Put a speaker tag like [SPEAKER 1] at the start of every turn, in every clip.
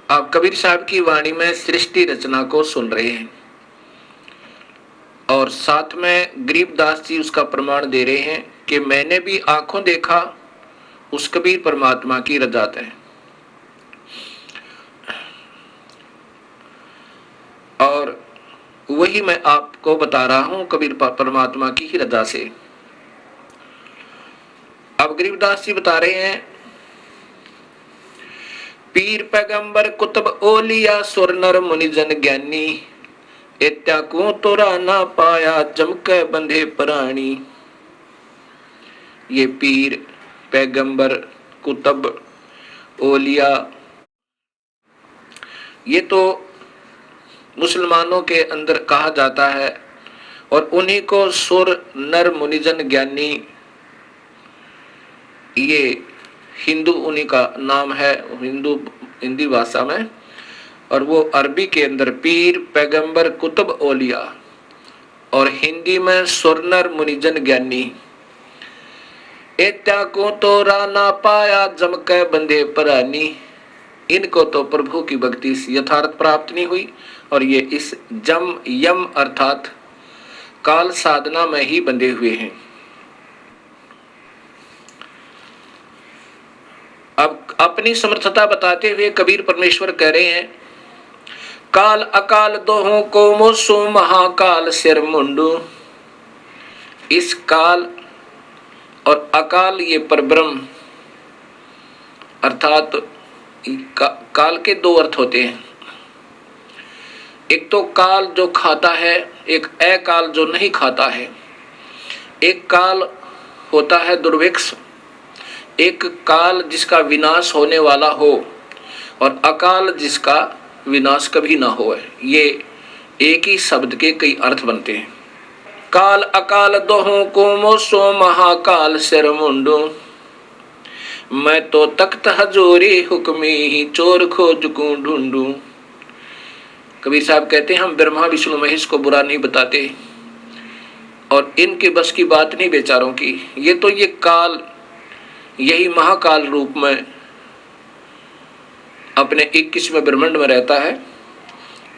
[SPEAKER 1] आप कबीर साहब की वाणी में सृष्टि रचना को सुन रहे हैं और साथ में गरीबदास जी उसका प्रमाण दे रहे हैं कि मैंने भी आंखों देखा उस कबीर परमात्मा की रजात है। और वही मैं आपको बता रहा हूं कबीर परमात्मा की ही रजा से। अब गरीबदास जी बता रहे हैं, पीर पैगंबर कुतुब ओलिया सुर नर मुनि जन ज्ञानी, इत्या को तोरा ना पाया चमके बंधे प्राणी। ये पीर पैगंबर कुतुब ओलिया ये तो मुसलमानों के अंदर कहा जाता है और उन्हीं को सुर नर मुनिजन ज्ञानी ये हिंदू उन्हीं का नाम है हिंदी भाषा में, और वो अरबी के अंदर पीर पैगंबर कुतुब ओलिया और हिंदी में सुरनर मुनिजन ज्ञानी। एत्या को तो राना पाया जमके बंधे परानी। इनको तो प्रभु की भक्ति से यथार्थ प्राप्त नहीं हुई और ये इस जम यम अर्थात काल साधना में ही बंधे हुए हैं। अब अपनी समर्थता बताते हुए कबीर परमेश्वर कह रहे हैं, काल अकाल दोहों को मोसो महाकाल सिर मुंडू। इस काल और अकाल ये परब्रह्म अर्थात काल के दो अर्थ होते हैं। एक तो काल जो खाता है, एक अकाल जो नहीं खाता है। एक काल होता है दुर्भिक्ष, एक काल जिसका विनाश होने वाला हो और अकाल जिसका विनाश कभी ना हो। ये एक ही शब्द के कई अर्थ बनते हैं। काल अकाल दोहों को मोसो महाकाल सिर मुंडो, मैं तो तख्त हजूरी हुक्मी ही चोर खोज को ढूंढू। कबीर साहब कहते हैं, हम ब्रह्मा विष्णु महेश को बुरा नहीं बताते और इनके बस की बात नहीं बेचारों की। ये तो ये काल यही महाकाल रूप में अपने 21वें ब्रह्मांड में रहता है।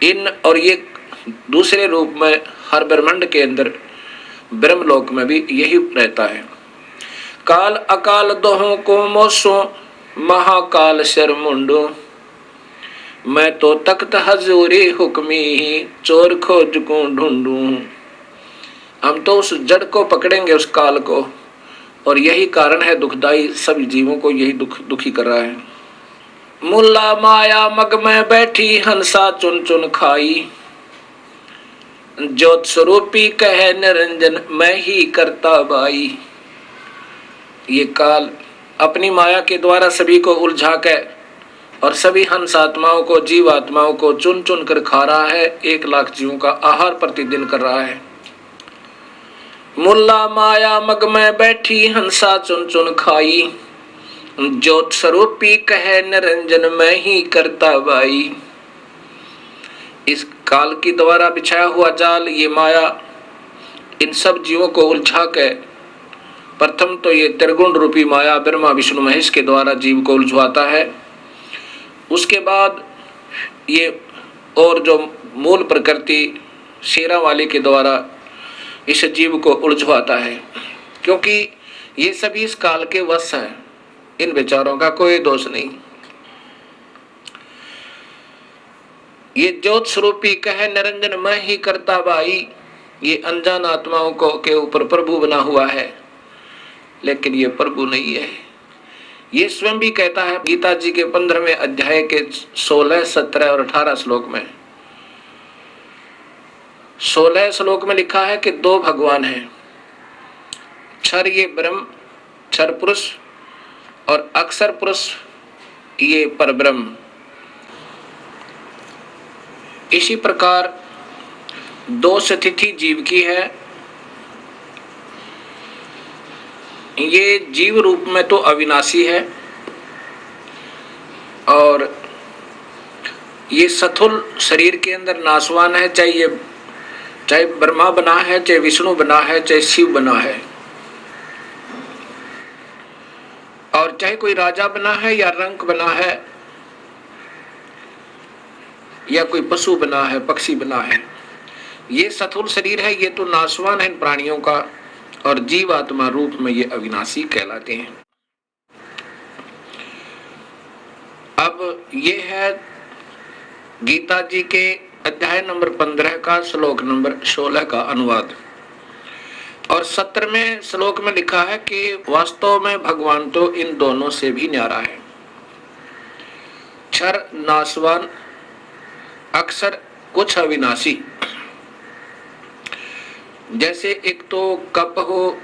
[SPEAKER 1] इन और ये दूसरे रूप में हर ब्रह्मांड के अंदर ब्रह्मलोक में भी यही रहता है। काल अकाल दोहों को मोसो महाकाल सिर मुंडो, मैं तो तख्त हजूरी हुक्मी ही चोर खोज को ढूंढू। हम तो उस जड़ को पकड़ेंगे, उस काल को, और यही कारण है दुखदाई, सभी जीवों को यही दुखी कर रहा है। मुल्ला माया मग में बैठी हंसा चुन चुन खाई, ज्योत स्वरूपी कहे निरंजन मैं ही करता बाई। ये काल अपनी माया के द्वारा सभी को उलझा कर और सभी हंस आत्माओं को, जीव आत्माओं को चुन चुन कर खा रहा है। 1 लाख जीवों का आहार प्रतिदिन कर रहा है। मुल्ला माया मग में बैठी हंसा चुन चुन खाई, ज्योत स्वरूपी कहे निरंजन मैं ही करता बाई। इस काल की द्वारा बिछाया हुआ जाल, ये माया इन सब जीवों को उलझा के, प्रथम तो ये त्रिगुण रूपी माया ब्रह्मा विष्णु महेश के द्वारा जीव को उलझवाता है। उसके बाद ये और जो मूल प्रकृति शेरा वाले के द्वारा इस जीव को उलझवाता है, क्योंकि ये सभी इस काल के वश हैं। इन बेचारों का कोई दोष नहीं। ये ज्योत स्वरूपी कहे निरंजन मैं ही करता बाई, ये अनजान आत्माओं को के ऊपर प्रभु बना हुआ है, लेकिन ये प्रभु नहीं है। ये स्वयं भी कहता है गीता जी के 15वें अध्याय के 16, 17 और 18 श्लोक में। 16 श्लोक में लिखा है कि 2 भगवान हैं, क्षर ये ब्रह्म, क्षर पुरुष, और अक्षर पुरुष ये परब्रह्म। इसी प्रकार 2 स्थिति जीव की है। ये जीव रूप में तो अविनाशी है और ये स्थूल शरीर के अंदर नाशवान है, चाहे ब्रह्मा बना है, चाहे विष्णु बना है, चाहे शिव बना है, और चाहे कोई राजा बना है या रंक बना है, या कोई पशु बना है, पक्षी बना है। ये स्थूल शरीर है, ये तो नाशवान है इन प्राणियों का, और जीवात्मा रूप में ये अविनाशी कहलाते हैं। अब ये है गीता जी के अध्याय नंबर 15 का श्लोक नंबर 16 का अनुवाद। और 17वें श्लोक में लिखा है कि वास्तव में भगवान तो इन दोनों से भी न्यारा है। क्षर नाशवान, अक्षर कुछ अविनाशी। जैसे एक तो कप हो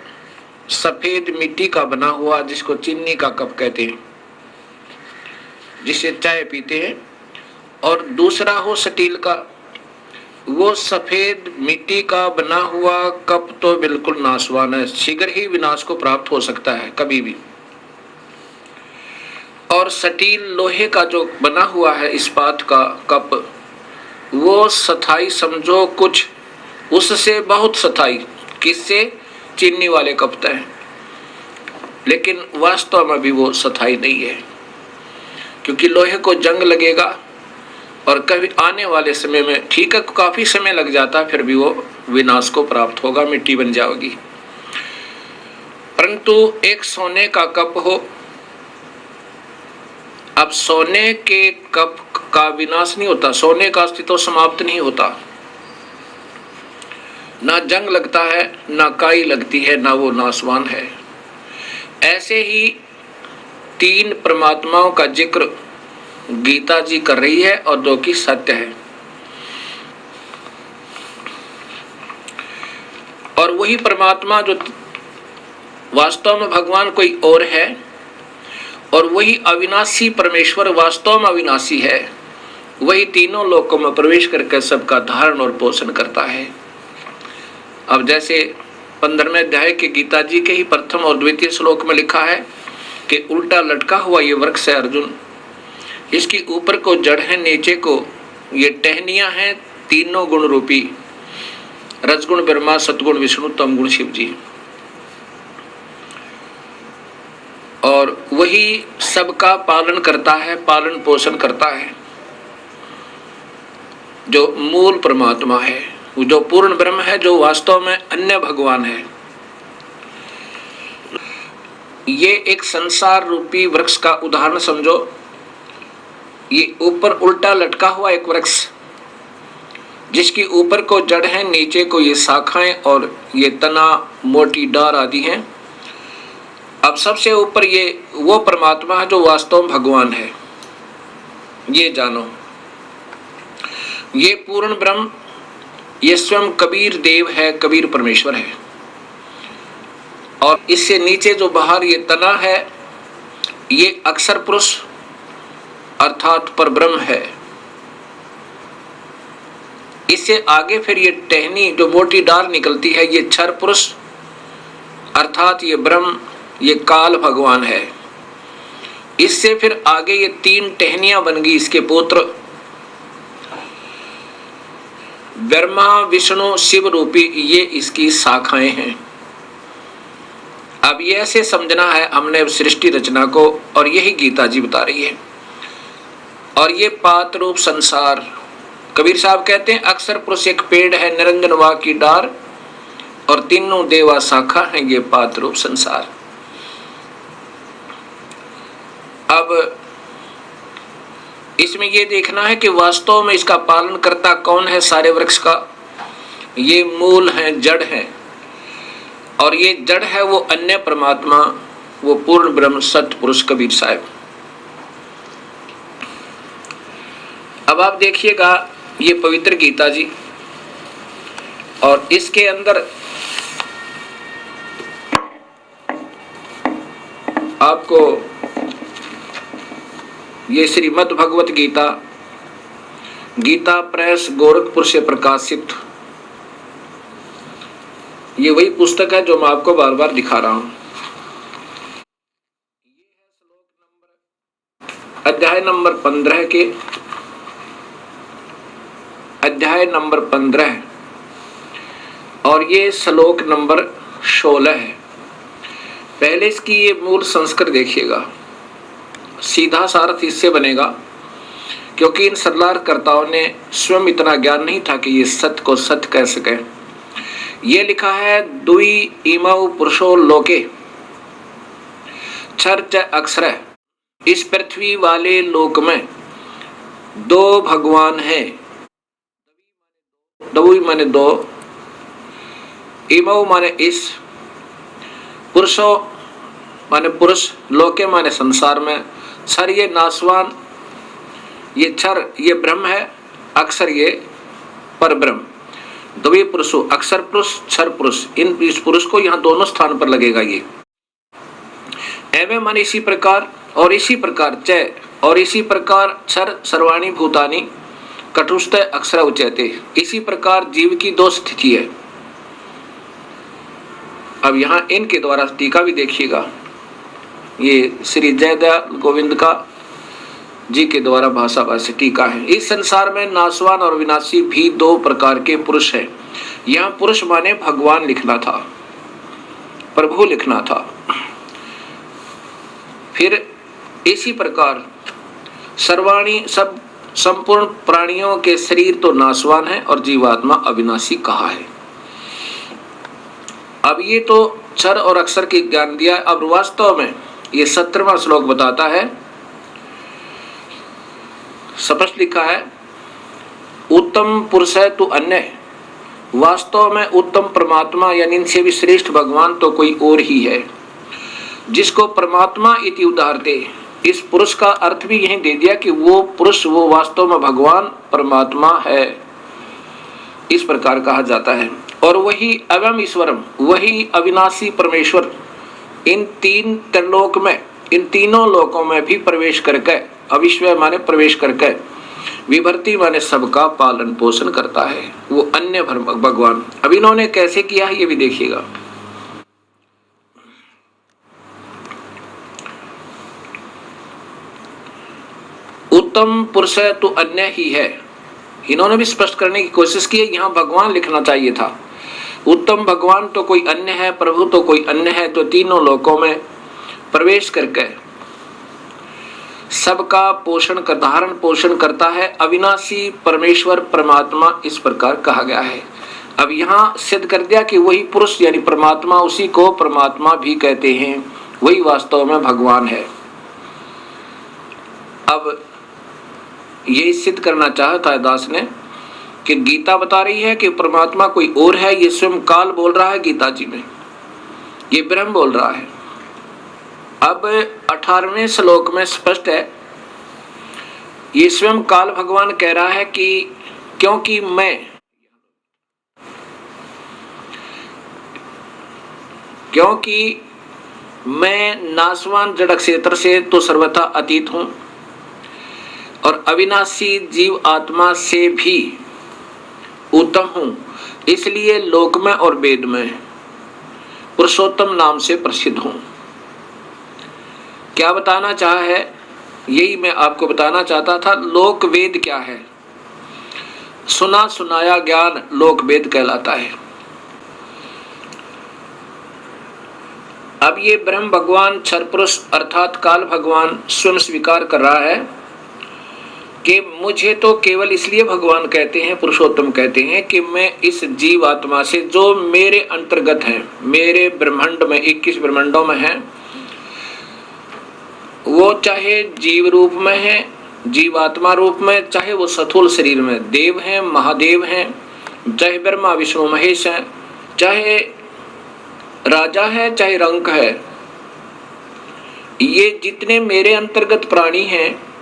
[SPEAKER 1] सफेद मिट्टी का बना हुआ, जिसको चीनी का कप कहते हैं, जिसे चाय पीते हैं, और दूसरा हो स्टील का। वो सफेद मिट्टी का बना हुआ कप तो बिल्कुल नाशवान है, शीघ्र ही विनाश को प्राप्त हो सकता है कभी भी। और स्टील लोहे का जो बना हुआ है इस्पात का कप, वो स्थायी समझो कुछ, उससे बहुत स्थायी। किससे? चीनी वाले कप तय, लेकिन वास्तव में भी वो स्थायी नहीं है, क्योंकि लोहे को जंग लगेगा और कभी आने वाले समय में, ठीक है काफी समय लग जाता, फिर भी वो विनाश को प्राप्त होगा, मिट्टी बन जाएगी। परंतु एक सोने का कप हो, अब सोने के कप का विनाश नहीं होता, सोने का अस्तित्व समाप्त नहीं होता, ना जंग लगता है, ना काई लगती है, ना वो नाशवान है। ऐसे ही तीन परमात्माओं का जिक्र गीता जी कर रही है और दो की सत्य है। और वही परमात्मा जो वास्तव में भगवान कोई और है, और वही अविनाशी परमेश्वर वास्तव में अविनाशी है, वही तीनों लोकों में प्रवेश करके सबका धारण और पोषण करता है। अब जैसे 15वें अध्याय के गीता जी के ही प्रथम और द्वितीय श्लोक में लिखा है कि उल्टा लटका हुआ ये वृक्ष है अर्जुन, इसकी ऊपर को जड़ है, नीचे को ये टहनियां हैं, तीनों गुण रूपी, रजगुण ब्रह्मा, सतगुण विष्णु, तमगुण शिव जी। और वही सबका पालन करता है, पालन पोषण करता है, जो मूल परमात्मा है, जो पूर्ण ब्रह्म है, जो वास्तव में अन्य भगवान है। ये एक संसार रूपी वृक्ष का उदाहरण समझो। ये ऊपर उल्टा लटका हुआ एक वृक्ष, जिसकी ऊपर को जड़ है, नीचे को ये शाखाएं और ये तना, मोटी डार आदि हैं। अब सबसे ऊपर ये वो परमात्मा है जो वास्तव में भगवान है, ये जानो। ये पूर्ण ब्रह्म, ये स्वयं कबीर देव है, कबीर परमेश्वर है। और इससे नीचे जो बाहर ये तना है, ये अक्षर पुरुष अर्थात परब्रह्म है। इससे आगे फिर ये टहनी जो मोटी डाल निकलती है, ये क्षर पुरुष अर्थात ये ब्रह्म, ये काल भगवान है। इससे फिर आगे ये तीन टहनियां बन गई, इसके पुत्र ब्रह्मा विष्णु शिव रूपी, ये इसकी शाखाएं हैं। अब ये ऐसे समझना है हमने सृष्टि रचना को, और यही गीता जी बता रही है। और ये पात रूप संसार, कबीर साहब कहते हैं अक्षर पुरुष एक पेड़ है, निरंजन वा की डार, और तीनों देवा शाखा है, ये पात रूप संसार। अब इसमें ये देखना है कि वास्तव में इसका पालन करता कौन है सारे वृक्ष का। ये मूल है, जड़ है, और ये जड़ है वो अन्य परमात्मा, वो पूर्ण ब्रह्म सत्य पुरुष कबीर साहब। अब आप देखिएगा ये पवित्र गीता जी, और इसके अंदर आपको ये श्रीमद् भगवत गीता, गीता प्रेस गोरखपुर से प्रकाशित, ये वही पुस्तक है जो मैं आपको बार बार दिखा रहा हूं। ये है श्लोक नंबर अध्याय नंबर 15 के अध्याय नंबर 15, और ये श्लोक नंबर 16 है। पहले इसकी ये मूल संस्कृत देखिएगा, सीधा सार्थ इससे बनेगा क्योंकि इन शरणार्थकर्ताओं ने स्वयं इतना ज्ञान नहीं था कि ये सत्य को सत्य कह सके। ये लिखा है दुई इमौ पुरुषो लोके क्षर च अक्षर। इस पृथ्वी वाले लोक में दो भगवान हैं। दुई माने दो, इमौ माने इस, पुरुषो माने पुरुष, लोके माने संसार में, क्षर ये नाशवान, ये क्षर ये ब्रह्म है, अक्षर ये पर ब्रह्म। द्वि पुरुषो, अक्षर पुरुष क्षर पुरुष, इस पुरुष को यहाँ दोनों स्थान पर लगेगा। ये एवं माने इसी प्रकार, और इसी प्रकार च, और इसी प्रकार क्षर सर्वाणी भूतानि कटुष्ट अक्षर उच्यते। इसी प्रकार जीव की दो स्थिति है। अब यहाँ इनके द्वारा टीका भी देखिएगा, ये श्री जयदयाल गोविंद का जी के द्वारा भाषा भाष्य टीका है। इस संसार में नाशवान और विनाशी भी दो प्रकार के पुरुष हैं। यहाँ पुरुष माने भगवान लिखना था, प्रभु लिखना था। फिर इसी प्रकार सर्वाणी सब संपूर्ण प्राणियों के शरीर तो नाशवान है और जीवात्मा अविनाशी कहा है। अब ये तो क्षर और अक्षर की ज्ञान दिया। अब वास्तव में ये 17वां श्लोक बताता है, स्पष्ट लिखा है, उत्तम पुरुष है तो अन्य। वास्तव में उत्तम परमात्मा यानी इनसे भी श्रेष्ठ भगवान तो कोई और ही है, जिसको परमात्मा इति उदाहरते। इस पुरुष का अर्थ भी यही दे दिया कि वो पुरुष वो वास्तव में भगवान परमात्मा है, इस प्रकार कहा जाता है। और वही अवम ईश्वरम, वही अविनाशी परमेश्वर इन तीन त्रिलोक में, इन तीनों लोकों में भी प्रवेश करके, अविश्वय माने प्रवेश करके, विभर्ति माने सबका पालन पोषण करता है, वो अन्य भगवान। अब इन्होंने कैसे किया है ये भी देखिएगा। उत्तम पुरुष है तो अन्य ही है, इन्होंने भी स्पष्ट करने की कोशिश की है। यहाँ भगवान लिखना चाहिए था। उत्तम भगवान तो कोई अन्य है, प्रभु तो कोई अन्य है, तो तीनों लोकों में प्रवेश करके सबका पोषण का धारण पोषण करता है, अविनाशी परमेश्वर परमात्मा, इस प्रकार कहा गया है। अब यहाँ सिद्ध कर दिया कि वही पुरुष यानी परमात्मा, उसी को परमात्मा भी कहते हैं, वही वास्तव में भगवान है। अब ये सिद्ध करना चाहता है दास ने कि गीता बता रही है कि परमात्मा कोई और है। ये स्वयं काल बोल रहा है गीता जी में, ये ब्रह्म बोल रहा है। अब 18वें श्लोक में स्पष्ट है, ये स्वयं काल भगवान कह रहा है कि क्योंकि मैं नाशवान जड़ क्षेत्र से तो सर्वथा अतीत हूं और अविनाशी जीव आत्मा से भी उत्तम हूं, इसलिए लोक में और वेद में पुरुषोत्तम नाम से प्रसिद्ध हूं। क्या बताना चाहा है, यही मैं आपको बताना चाहता था। लोक वेद क्या है? सुना सुनाया ज्ञान लोक वेद कहलाता है। अब ये ब्रह्म भगवान क्षर पुरुष अर्थात काल भगवान स्वयं स्वीकार कर रहा है कि मुझे तो केवल इसलिए भगवान कहते हैं, पुरुषोत्तम कहते हैं कि मैं इस जीव आत्मा से जो मेरे अंतर्गत हैं, मेरे ब्रह्मांड में 21 ब्रह्मांडों में हैं, वो चाहे जीव रूप में है, जीवात्मा रूप में, चाहे वो स्थूल शरीर में देव हैं, महादेव हैं, चाहे ब्रह्मा विष्णु महेश हैं, चाहे राजा है, चाहे रंक है, ये जितने मेरे अंतर्गत प्राणी हैं,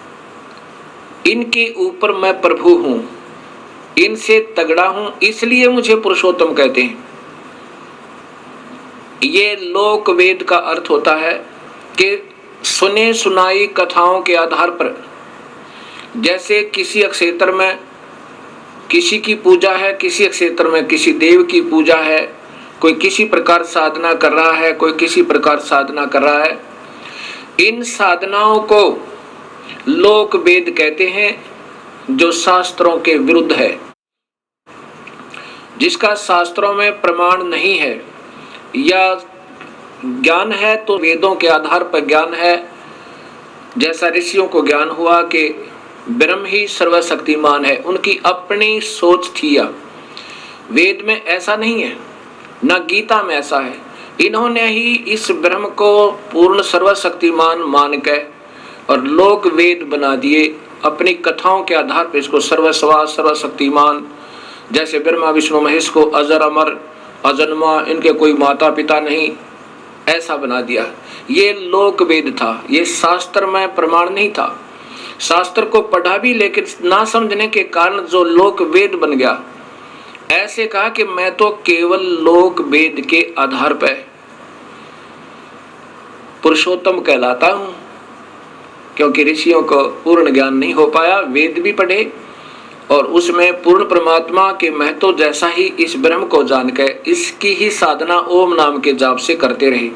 [SPEAKER 1] इनके ऊपर मैं प्रभु हूं, इनसे तगड़ा हूं, इसलिए मुझे पुरुषोत्तम कहते हैं। ये लोक वेद का अर्थ होता है कि सुने सुनाई कथाओं के आधार पर, जैसे किसी क्षेत्र में किसी की पूजा है, किसी क्षेत्र में किसी देव की पूजा है, कोई किसी प्रकार साधना कर रहा है, कोई किसी प्रकार साधना कर रहा है, इन साधनाओं को लोक वेद कहते हैं, जो शास्त्रों के विरुद्ध है, जिसका शास्त्रों में प्रमाण नहीं है, या ज्ञान है तो वेदों के आधार पर ज्ञान है। जैसा ऋषियों को ज्ञान हुआ कि ब्रह्म ही सर्वशक्तिमान है, उनकी अपनी सोच थी। वेद में ऐसा नहीं है, न गीता में ऐसा है। इन्होंने ही इस ब्रह्म को पूर्ण सर्वशक्तिमान मान के और लोक वेद बना दिए अपनी कथाओं के आधार पर। इसको सर्वस्वा सर्वशक्तिमान, जैसे ब्रह्मा विष्णु महेश को अजर अमर अजन्मा, इनके कोई माता पिता नहीं, ऐसा बना दिया। ये लोक वेद था, ये शास्त्र में प्रमाण नहीं था। शास्त्र को पढ़ा भी लेकिन ना समझने के कारण जो लोक वेद बन गया। ऐसे कहा कि मैं तो केवल लोक वेद के आधार पर पुरुषोत्तम कहलाता हूं, क्योंकि ऋषियों को पूर्ण ज्ञान नहीं हो पाया। वेद भी पढ़े और उसमें पूर्ण परमात्मा के महत्व जैसा ही इस ब्रह्म को जानकर इसकी ही साधना ओम नाम के जाप से करते रहे।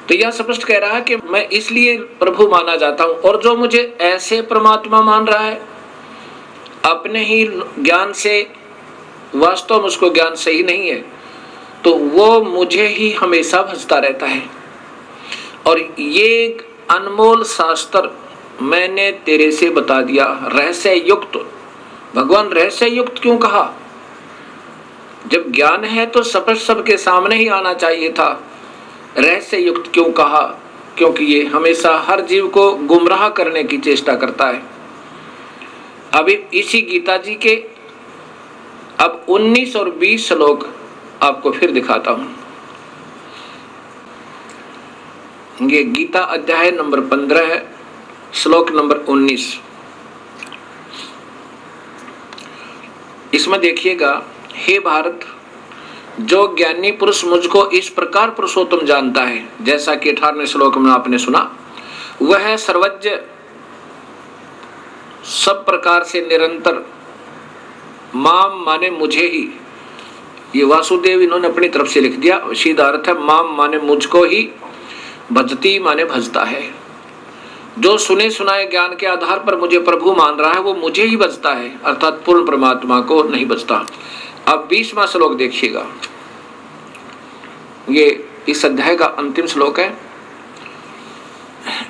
[SPEAKER 1] तो यह स्पष्ट कह रहा है कि मैं इसलिए प्रभु माना जाता हूं, और जो मुझे ऐसे परमात्मा मान रहा है अपने ही ज्ञान से, वास्तव में उसको ज्ञान सही नहीं है, तो वो मुझे ही हमेशा भजता रहता है। और ये अनमोल शास्त्र मैंने तेरे से बता दिया, रहस्य युक्त। भगवान रहस्य युक्त क्यों कहा? जब ज्ञान है तो स्पष्ट सबके सामने ही आना चाहिए था। रहस्य युक्त क्यों कहा? क्योंकि ये हमेशा हर जीव को गुमराह करने की चेष्टा करता है। अभी इसी गीता जी के अब 19 और 20 श्लोक आपको फिर दिखाता हूं। ये गीता अध्याय नंबर 15 है, श्लोक नंबर 19। इसमें देखिएगा, हे भारत, जो ज्ञानी पुरुष मुझको इस प्रकार पुरुषोत्तम जानता है, जैसा कि 18वें श्लोक में आपने सुना, वह सर्वज्ञ, सब प्रकार से निरंतर, माम माने मुझे ही, ये वासुदेव इन्होंने अपनी तरफ से लिख दिया, सीधा अर्थ है माम माने मुझको ही, भजती माने भजता है। जो सुने सुनाए ज्ञान के आधार पर मुझे प्रभु मान रहा है वो मुझे ही भजता है, अर्थात पूर्ण परमात्मा को नहीं भजता। अब 20वां श्लोक देखिएगा, ये इस अध्याय का अंतिम श्लोक है।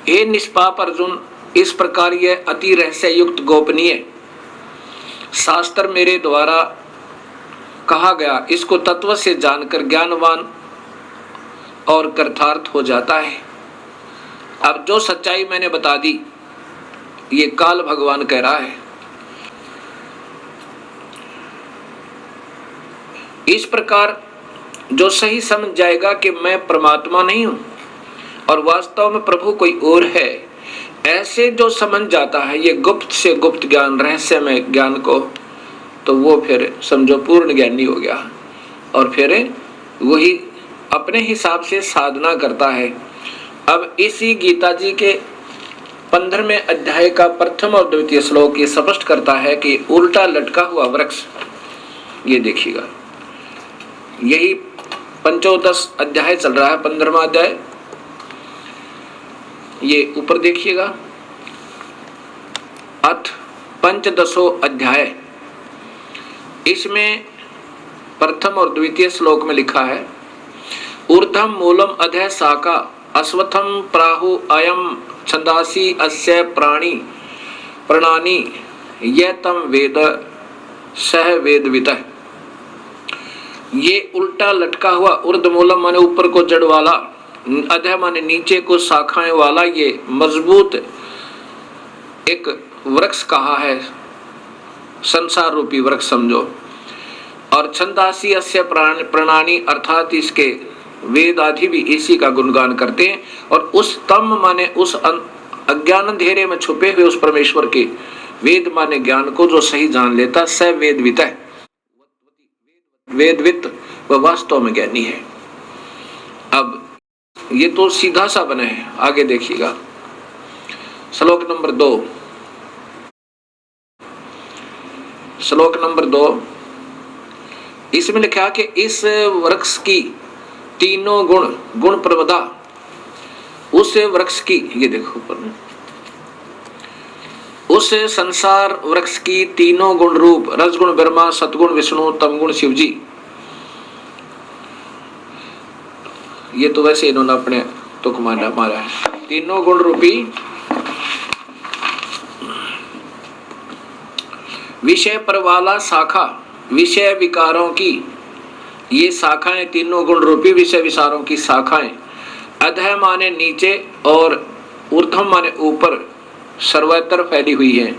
[SPEAKER 1] हे निष्पाप अर्जुन, इस प्रकार यह अति रहस्य युक्त गोपनीय शास्त्र मेरे द्वारा कहा गया, इसको तत्व से जानकर ज्ञानवान और कृतार्थ हो जाता है। अब जो सच्चाई मैंने बता दी, ये काल भगवान कह रहा है। इस प्रकार जो सही समझ जाएगा कि मैं परमात्मा नहीं हूं और वास्तव में प्रभु कोई और है, ऐसे जो समझ जाता है ये गुप्त से गुप्त ज्ञान, रहस्य में ज्ञान को, तो वो फिर समझो पूर्ण ज्ञानी हो गया। और फिर वही अपने हिसाब से साधना करता है। अब इसी गीता जी के 15वें अध्याय का प्रथम और द्वितीय श्लोक ये स्पष्ट करता है कि उल्टा लटका हुआ वृक्ष, ये देखिएगा, यही पंचोदश अध्याय चल रहा है, 15वां अध्याय, ये ऊपर देखिएगा, अथ पंचदशो अध्याय, इसमें प्रथम और द्वितीय श्लोक में लिखा है, ऊर्ध्वम मूलम अधः शाखा अश्वत्थम प्राहु अयम छंदासी अस्य प्राणी प्रणानी यह तम वेद सह वेदवितः। ये उल्टा लटका हुआ, ऊर्ध्वमूलम माने ऊपर को जड़ वाला, अधः माने नीचे को शाखाएं वाला, ये मजबूत एक वृक्ष कहा है, संसार रूपी वृक्ष समझो। और छंदासी अस्य प्रणानी, अर्थात इसके वेद आदि भी इसी का गुणगान करते हैं। और उस तम माने उस अज्ञान अंधेरे में छुपे हुए उस परमेश्वर के, वेद माने ज्ञान को जो सही जान लेता, स वेदवित है, वेदवित वह वास्तव में ज्ञानी है। अब ये तो सीधा सा बना है, आगे देखिएगा श्लोक नंबर 2, श्लोक नंबर 2, इसमें लिखा कि इस वृक्ष की तीनों गुण प्रवदा, उस वृक्ष की, ये देखो ऊपर में, उस संसार वृक्ष की तीनों गुण रूप, रजगुण ब्रह्मा, सतगुण विष्णु, तमगुण शिव जी। ये तो वैसे इन्होंने अपने तुक मारा है। तीनों गुण रूपी विषय पर वाला शाखा, विषय विकारों की ये शाखाएं, तीनों गुण रूपी विषय विचारों की शाखाएं अधः माने नीचे और ऊर्ध्व माने ऊपर सर्वत्र फैली हुई है।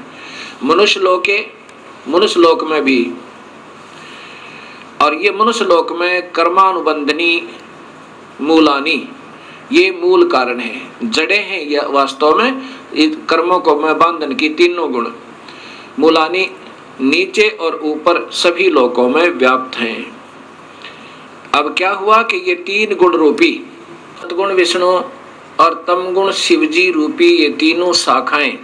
[SPEAKER 1] मनुष्य लोक में भी, और ये मनुष्य लोक में कर्मानुबंधनी मूलानी, ये मूल कारण है, जड़े हैं ये वास्तव में कर्मों को में बंधन की तीनों गुण। मूलानी नीचे और ऊपर सभी लोकों में व्याप्त हैं। अब क्या हुआ कि ये तीन गुण रूपी सतगुण विष्णु और तमगुण शिवजी रूपी ये तीनों शाखाएं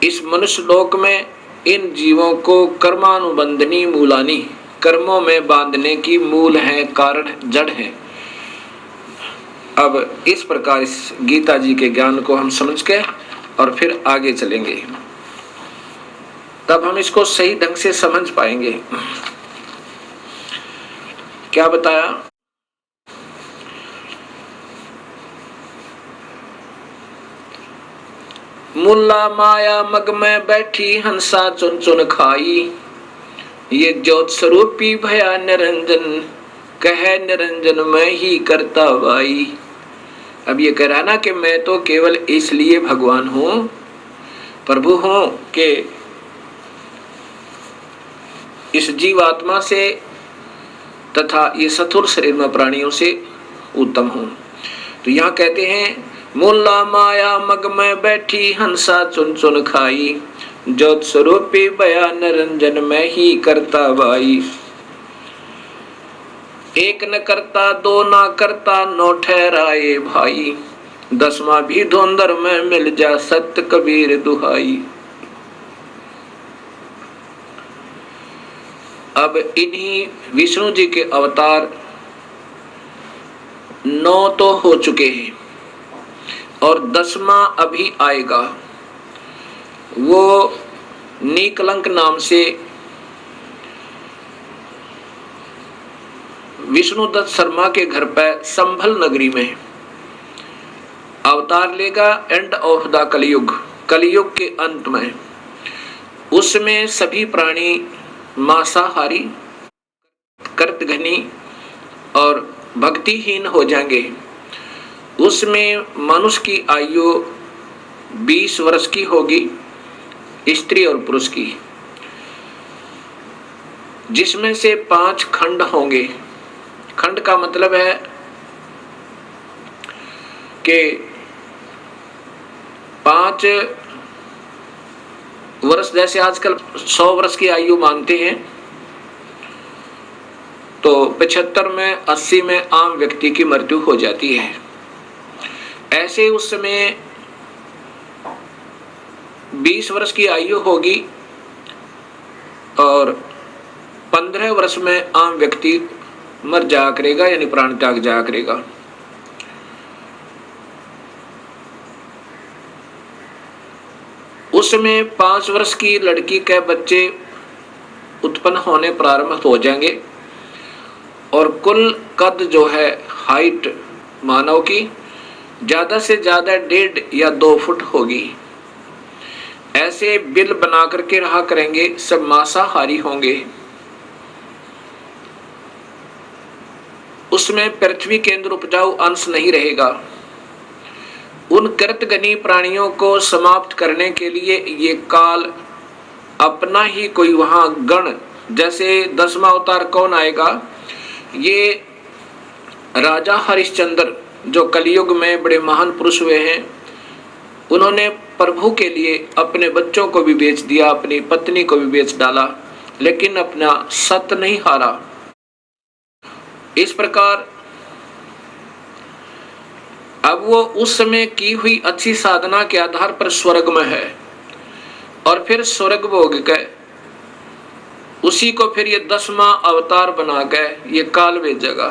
[SPEAKER 1] इस मनुष्य लोक में इन जीवों को कर्मानुबंधनी मूलानी, कर्मों में बांधने की मूल है, कारण जड़ है। अब इस प्रकार इस गीता जी के ज्ञान को हम समझ के और फिर आगे चलेंगे, तब हम इसको सही ढंग से समझ पाएंगे। क्या बताया? मुल्ला माया मग में बैठी हंसा चुन चुन खाई, ये ज्योत स्वरूपी भया निरंजन, कह निरंजन मैं ही करता वाई। अब ये कह रहा ना कि मैं तो केवल इसलिए भगवान हूं, प्रभु हूं कि इस जीवात्मा से तथा ये स्थूल शरीर में प्राणियों से उत्तम हूं। तो यहाँ कहते हैं मुल्ला माया मग में बैठी हंसा चुन चुन खाई, ज्योत स्वरूपी बया निरंजन मैं ही करता वाई। एक न करता दो ना करता नौ ठहराए भाई, दसवां भी धुंधर में मिल जा सत्य कबीर दुहाई। अब इन्हीं विष्णु जी के अवतार 9 तो हो चुके हैं और 10वां अभी आएगा। वो नीकलंक नाम से विष्णुदत्त शर्मा के घर पर संभल नगरी में अवतार लेगा। एंड ऑफ द कलयुग के अंत में उसमें सभी प्राणी मांसाहारी, कर्तघनी और भक्तिहीन हो जाएंगे। उसमें मनुष्य की आयु 20 वर्ष की होगी, स्त्री और पुरुष की, जिसमें से 5 खंड होंगे। खंड का मतलब है कि 5 वर्ष, जैसे आजकल 100 वर्ष की आयु मानते हैं, तो 75 में 80 में आम व्यक्ति की मृत्यु हो जाती है। ऐसे उस समय 20 वर्ष की आयु होगी और 15 वर्ष में आम व्यक्ति मर जाया करेगा, यानी प्राण त्याग जाया करेगा। उसमें 5 वर्ष की लड़की के बच्चे उत्पन्न होने प्रारंभ हो जाएंगे और कुल कद जो है, हाइट मानव की ज्यादा से ज्यादा 1.5 या 2 फुट होगी। ऐसे बिल बना करके रहा करेंगे, सब मांसाहारी होंगे। उसमें पृथ्वी के अंदर उपजाऊ अंश नहीं रहेगा। उन कृतघ्नी प्राणियों को समाप्त करने के लिए ये काल अपना ही कोई वहां गण, जैसे 10वां अवतार कौन आएगा? ये राजा हरिश्चंद्र जो कलयुग में बड़े महान पुरुष हुए हैं, उन्होंने प्रभु के लिए अपने बच्चों को भी बेच दिया, अपनी पत्नी को भी बेच डाला, लेकिन अपना सत्य नहीं हारा। इस प्रकार अब वो उस समय की हुई अच्छी साधना के आधार पर स्वर्ग में है और फिर स्वर्ग भोग के उसी को फिर ये 10वां अवतार बना के ये काल भेजेगा,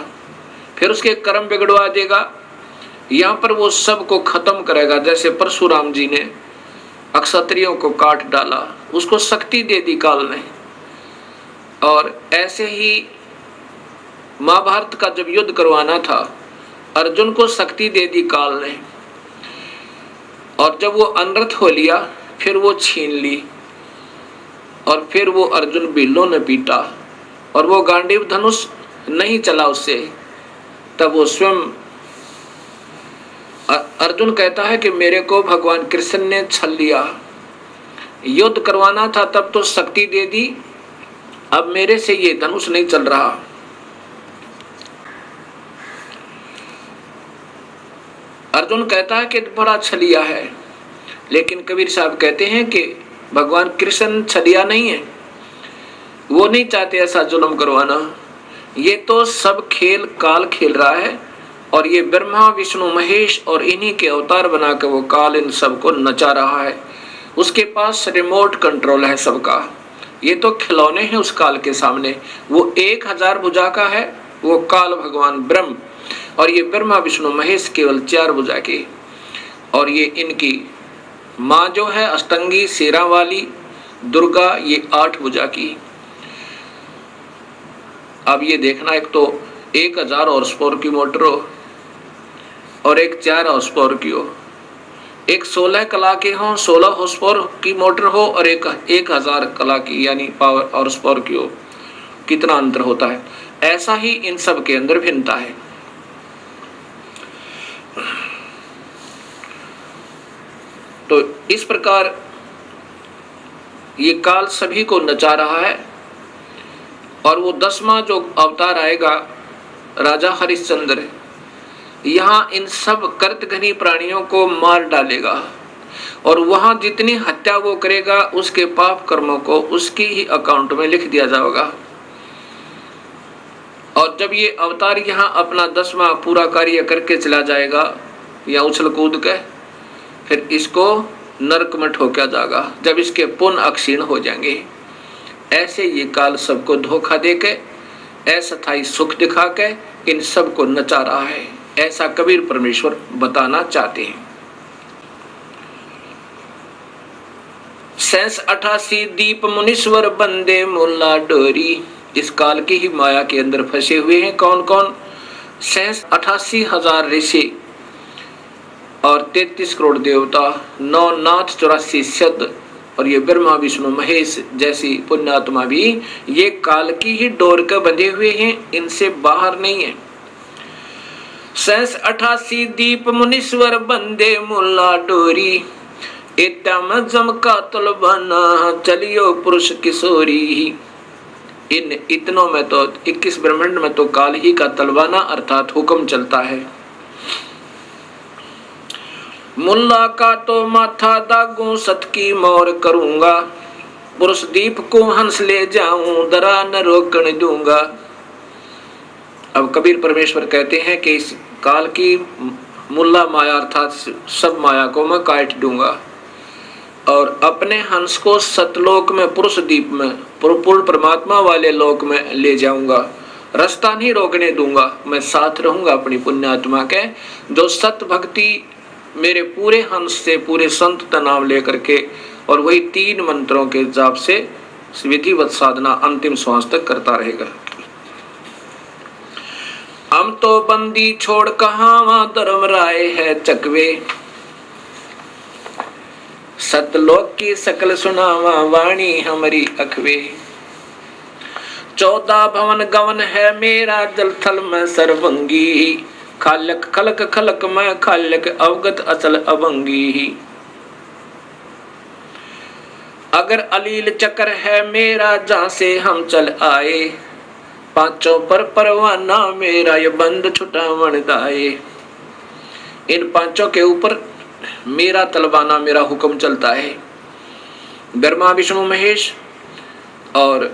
[SPEAKER 1] फिर उसके कर्म बिगड़वा देगा। यहाँ पर वो सबको खत्म करेगा। जैसे परशुराम जी ने अक्षत्रियों को काट डाला, उसको शक्ति दे दी काल ने, और ऐसे ही महाभारत का जब युद्ध करवाना था, अर्जुन को शक्ति दे दी काल ने, और जब वो अनर्थ हो लिया फिर वो छीन ली। और फिर वो अर्जुन बिल्लों ने पीटा और वो गांडीव धनुष नहीं चला उससे, तब वो स्वयं अर्जुन कहता है कि मेरे को भगवान कृष्ण ने छल लिया, युद्ध करवाना था तब तो शक्ति दे दी, अब मेरे से ये धनुष नहीं चल रहा। अर्जुन कहता है कि बड़ा छलिया है, लेकिन कबीर साहब कहते हैं कि भगवान कृष्ण छलिया नहीं है, वो नहीं चाहते ऐसा जुल्म करवाना। ये तो सब खेल काल खेल रहा है और ये ब्रह्मा विष्णु महेश और इन्हीं के अवतार बना के वो काल इन सबको नचा रहा है। उसके पास रिमोट कंट्रोल है सबका, ये तो खिलौने हैं उस काल के सामने। वो 1000 भुजा का है वो काल भगवान ब्रह्म, और ये ब्रह्मा विष्णु महेश केवल 4 भुजा के, और ये इनकी माँ जो है अष्टंगी शेरा वाली दुर्गा, ये 8 भुजा की। अब ये देखना, एक तो 1000 हॉर्स पावर की मोटर हो और एक 4 हॉर्स पावर की हो, एक 16 कला के हो, 16 हॉर्स पावर की मोटर हो, और एक 1000 कला की यानी पावर हॉर्स पावर की हो, कितना अंतर होता है। ऐसा ही इन सब के अंदर भिन्नता है। तो इस प्रकार ये काल सभी को नचा रहा है, और वो 10वां जो अवतार आएगा राजा हरिश्चंद्र, यहाँ इन सब कर्तघनी प्राणियों को मार डालेगा, और वहां जितनी हत्या वो करेगा उसके पाप कर्मों को उसकी ही अकाउंट में लिख दिया जाएगा। और जब ये अवतार यहाँ अपना 10वां पूरा कार्य करके चला जाएगा या उछल कूद के, फिर इसको नरक में ठोका जाएगा जब इसके पुण्य अक्षीण हो जाएंगे। ऐसे ये काल सबको धोखा देके अस्थायी सुख दिखा के इन सबको नचा रहा है, ऐसा कबीर परमेश्वर बताना चाहते हैं। 88 दीप मुनीश्वर बंदे मुल्ला डोरी, इस काल की ही माया के अंदर फंसे हुए हैं। कौन कौन? 88,000 ऋषि और 33 करोड़ देवता, 9 नाथ 84 सिद्ध, और ये ब्रह्मा विष्णु महेश जैसी पुण्यात्मा भी ये काल की ही डोर के बंधे हुए हैं, इनसे बाहर नहीं है। 88 दीप मुनीश्वर बंदे मुल्ला डोरी, इतम जमका तलबाना चलियो पुरुष किशोरी। इन इतनों में तो 21 ब्रह्मांड में तो काल ही का तलवाना अर्थात हुक्म चलता है। मुल्ला का तो माथा दागू सत की मोर करूंगा, पुरुष दीप को हंस ले जाऊं दरा न रोकने दूंगा। अब कबीर परमेश्वर कहते हैं कि इस काल की मुल्ला माया अर्थात सब माया को मैं काट दूंगा और अपने हंस को सतलोक में पुरुष दीप में पूर्ण परमात्मा वाले लोक में ले जाऊंगा, रास्ता नहीं रोकने दूंगा। मैं साथ रहूंगा अपनी पुण्यात्मा के, जो सत भक्ति मेरे पूरे हंस से पूरे संत का नाम लेकर के और वही 3 मंत्रों के जाप से विधिवत साधना अंतिम श्वास तक करता रहेगा। हम तो बंदी छोड़ कहां धर्म राय है चकवे, सतलोक की सकल सुनावा वाणी हमारी अखवे। 14 भवन गवन है मेरा जल थल में सर्वंगी, खालक खलक खलक मैं खालक अवगत अचल अभंगी। अगर अलील चक्र है मेरा जहां से हम चल आए, पांचों पर परवाना मेरा ये बंद छुटावन दाए। इन पांचों के ऊपर मेरा तलवाना मेरा हुक्म चलता है। ब्रह्मा विष्णु महेश और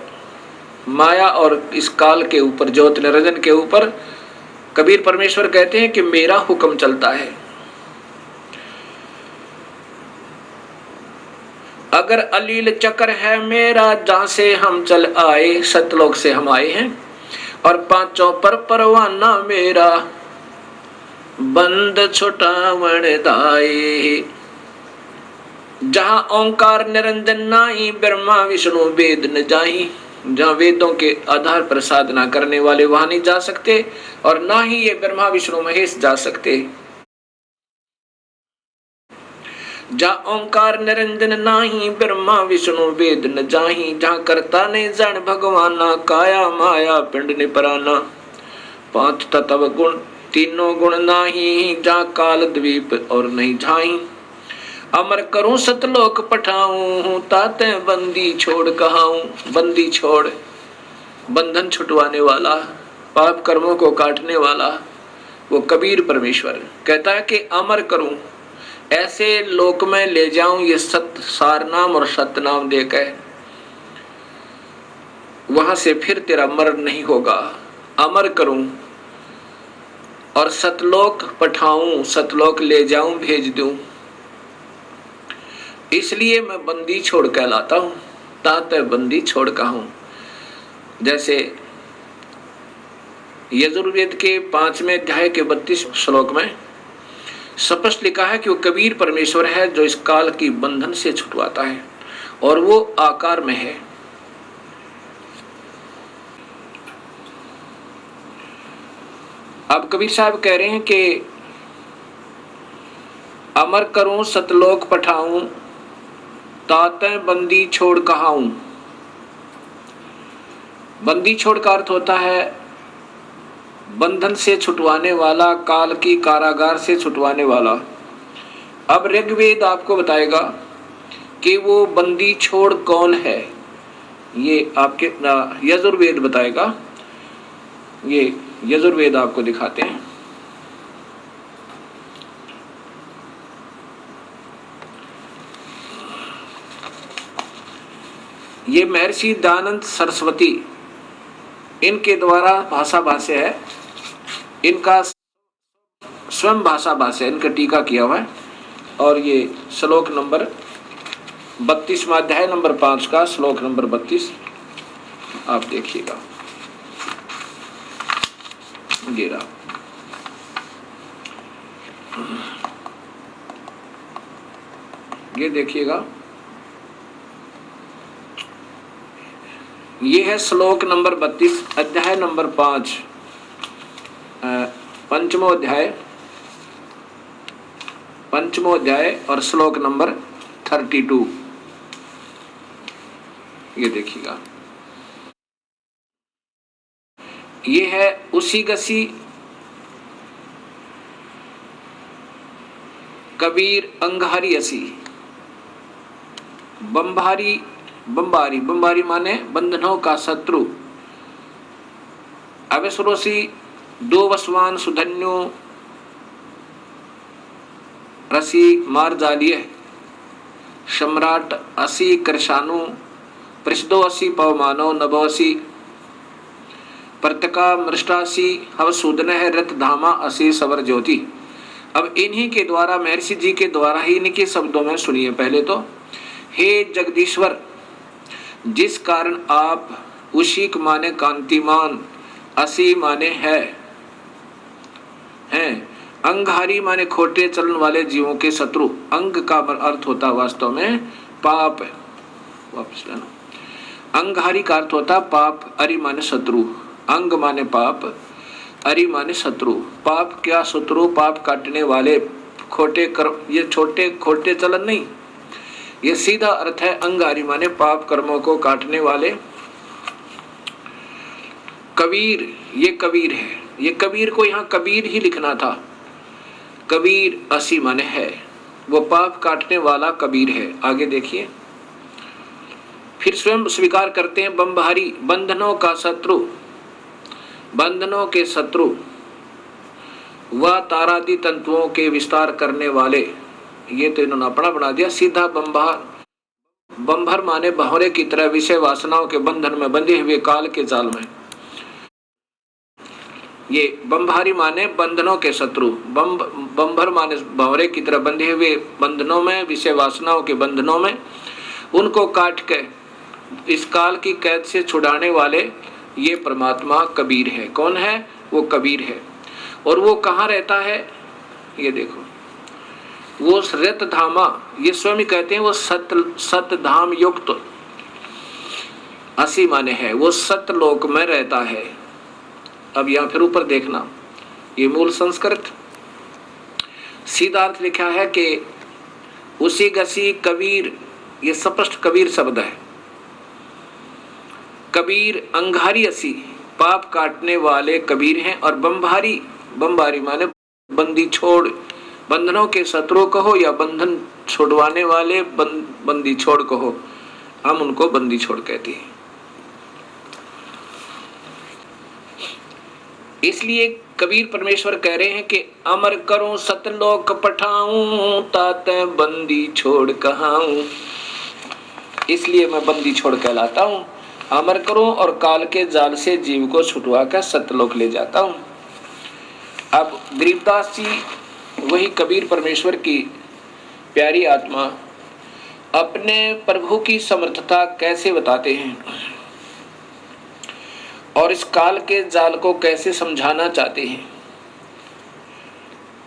[SPEAKER 1] माया और इस काल के ऊपर ज्योति निरंजन के ऊपर कबीर परमेश्वर कहते हैं कि मेरा हुक्म चलता है। अगर अलील चक्र है मेरा जहां से हम चल आए, सतलोक से हम आए हैं, और पांचों पर परवाना मेरा बंद छुटावन दाए। जहां ओंकार निरंजन नाई, ब्रह्मा विष्णु वेद न जाई। जहां वेदों के आधार पर साधना करने वाले वहां नहीं जा सकते, और ना ही ये ब्रह्मा विष्णु महेश जा सकते। जा ओंकार निरंजन नाही, ब्रह्मा विष्णु वेद न जाही। जहाँ करता नहीं जान भगवाना, काया माया पिंड निपराना। पांच तत्व गुण तीनों गुण नाही, जहाँ काल द्वीप और नहीं झाई। अमर करूं सतलोक पठाऊं, ताते बंदी छोड़ कहाऊं। बंदी छोड़, बंधन छुटवाने वाला, पाप कर्मों को काटने वाला वो कबीर परमेश्वर कहता है कि अमर करूं, ऐसे लोक में ले जाऊं ये सत सार नाम और सत्य नाम देकर, वहां से फिर तेरा मरण नहीं होगा। अमर करूं और सतलोक पठाऊं, सतलोक ले जाऊं, भेज दूं। इसलिए मैं बंदी छोड़ कहलाता हूं, ताते बंदी छोड़ कहूं। जैसे यजुर्वेद के 5वें अध्याय के 32 श्लोक में स्पष्ट लिखा है कि वो कबीर परमेश्वर है जो इस काल की बंधन से छुटवाता है और वो आकार में है। अब कबीर साहब कह रहे हैं कि अमर करूं सतलोक पठाऊं, ताते बंदी छोड़ कहाऊं। बंदी छोड़ का अर्थ होता है बंधन से छुटवाने वाला, काल की कारागार से छुटवाने वाला। अब ऋग्वेद आपको बताएगा कि वो बंदी छोड़ कौन है, ये आपके यजुर्वेद बताएगा। ये यजुर्वेद आपको दिखाते हैं। ये महर्षि दयानंद सरस्वती इनके द्वारा भाषा भाष्य है, इनका स्वयं भाषा भाष्य, इनका टीका किया हुआ है। और ये श्लोक नंबर 32वां अध्याय नंबर 5 का श्लोक नंबर 32 आप देखिएगा। गिरा ये देखिएगा, ये है श्लोक नंबर 32 अध्याय नंबर 5 पंचमो अध्याय और श्लोक नंबर 32। ये देखिएगा, ये है उसी गसी कबीर अंगारी असी। बंबारी बंबारी बंबारी माने बंधनों का शत्रु। अवसरोसी दो वसवान सुधन्यो रसी मार्जालिय सम्राट असी कृषाणु प्रसिद्धो असी पवमानो नभोसी प्रतका मृष्टासी हवसूदन है रत धामा असी सवर ज्योति। अब इन्हीं के द्वारा, महर्षि जी के द्वारा ही इनके शब्दों में सुनिए पहले तो। हे जगदीश्वर, जिस कारण आप उशिक माने कांतिमान, असी माने है, हैं, अंगहारी माने खोटे चलन वाले जीवों के शत्रु। अंग का अर्थ होता वास्तव में पाप, वापस लेना। अंगहारी का अर्थ होता पाप, अरि माने शत्रु। अंग माने पाप, अरि माने शत्रु। पाप क्या शत्रु, पाप काटने वाले, खोटे कर्म, ये छोटे खोटे चलन नहीं, ये सीधा अर्थ है। अंगारी माने पाप कर्मों को काटने वाले। कबीर, ये कबीर है। ये कबीर को यहाँ कबीर ही लिखना था। कबीर असी माने है, वो पाप काटने वाला कबीर है। आगे देखिए, फिर स्वयं स्वीकार करते हैं बंबारी, बंधनों का शत्रु, बंधनों के शत्रु, वह तारादि तंतुओं के विस्तार करने वाले। ये तो इन्होंने अपना बना दिया सीधा बंबार। बंभर माने भंवरे की तरह विषय वासनाओं के बंधन में बंधे हुए काल के जाल में। ये बंभारी माने बंधनों के शत्रु, बंभर माने भंवरे की तरह बंधे हुए बंधनों में, विषय वासनाओं के बंधनों में, उनको काट के इस काल की कैद से छुड़ाने वाले ये परमात्मा कबीर है। कौन है? वो कबीर है। और वो कहाँ रहता है? ये देखो, वो रत धामा, ये स्वयं ही कहते हैं वो सत धाम युक्त असी माने है, वो सतलोक में रहता है। अब यहाँ फिर ऊपर देखना, ये मूल संस्कृत सीधा अर्थ लिखा है कि उसी घसी कबीर, ये स्पष्ट कबीर शब्द है। कबीर अंगारी असी, पाप काटने वाले कबीर हैं। और बम्भारी, बम्भारी माने बंदी छोड़, बंधनों के शत्रु कहो या बंधन छोड़वाने वाले बंदी छोड़ कहो, हम उनको बंदी छोड़ कहते हैं। इसलिए कबीर परमेश्वर कह रहे हैं कि अमर करूं सतलोक पठाऊं, ताते बंदी छोड़ कहाऊं। इसलिए मैं बंदी छोड़ कहलाता हूं। अमर करूं और काल के जाल से जीव को छुटवा कर सतलोक ले जाता हूं। अब गरीबदास जी, वही कबीर परमेश्वर की प्यारी आत्मा, अपने प्रभु की समर्थता कैसे बताते हैं और इस काल के जाल को कैसे समझाना चाहते हैं।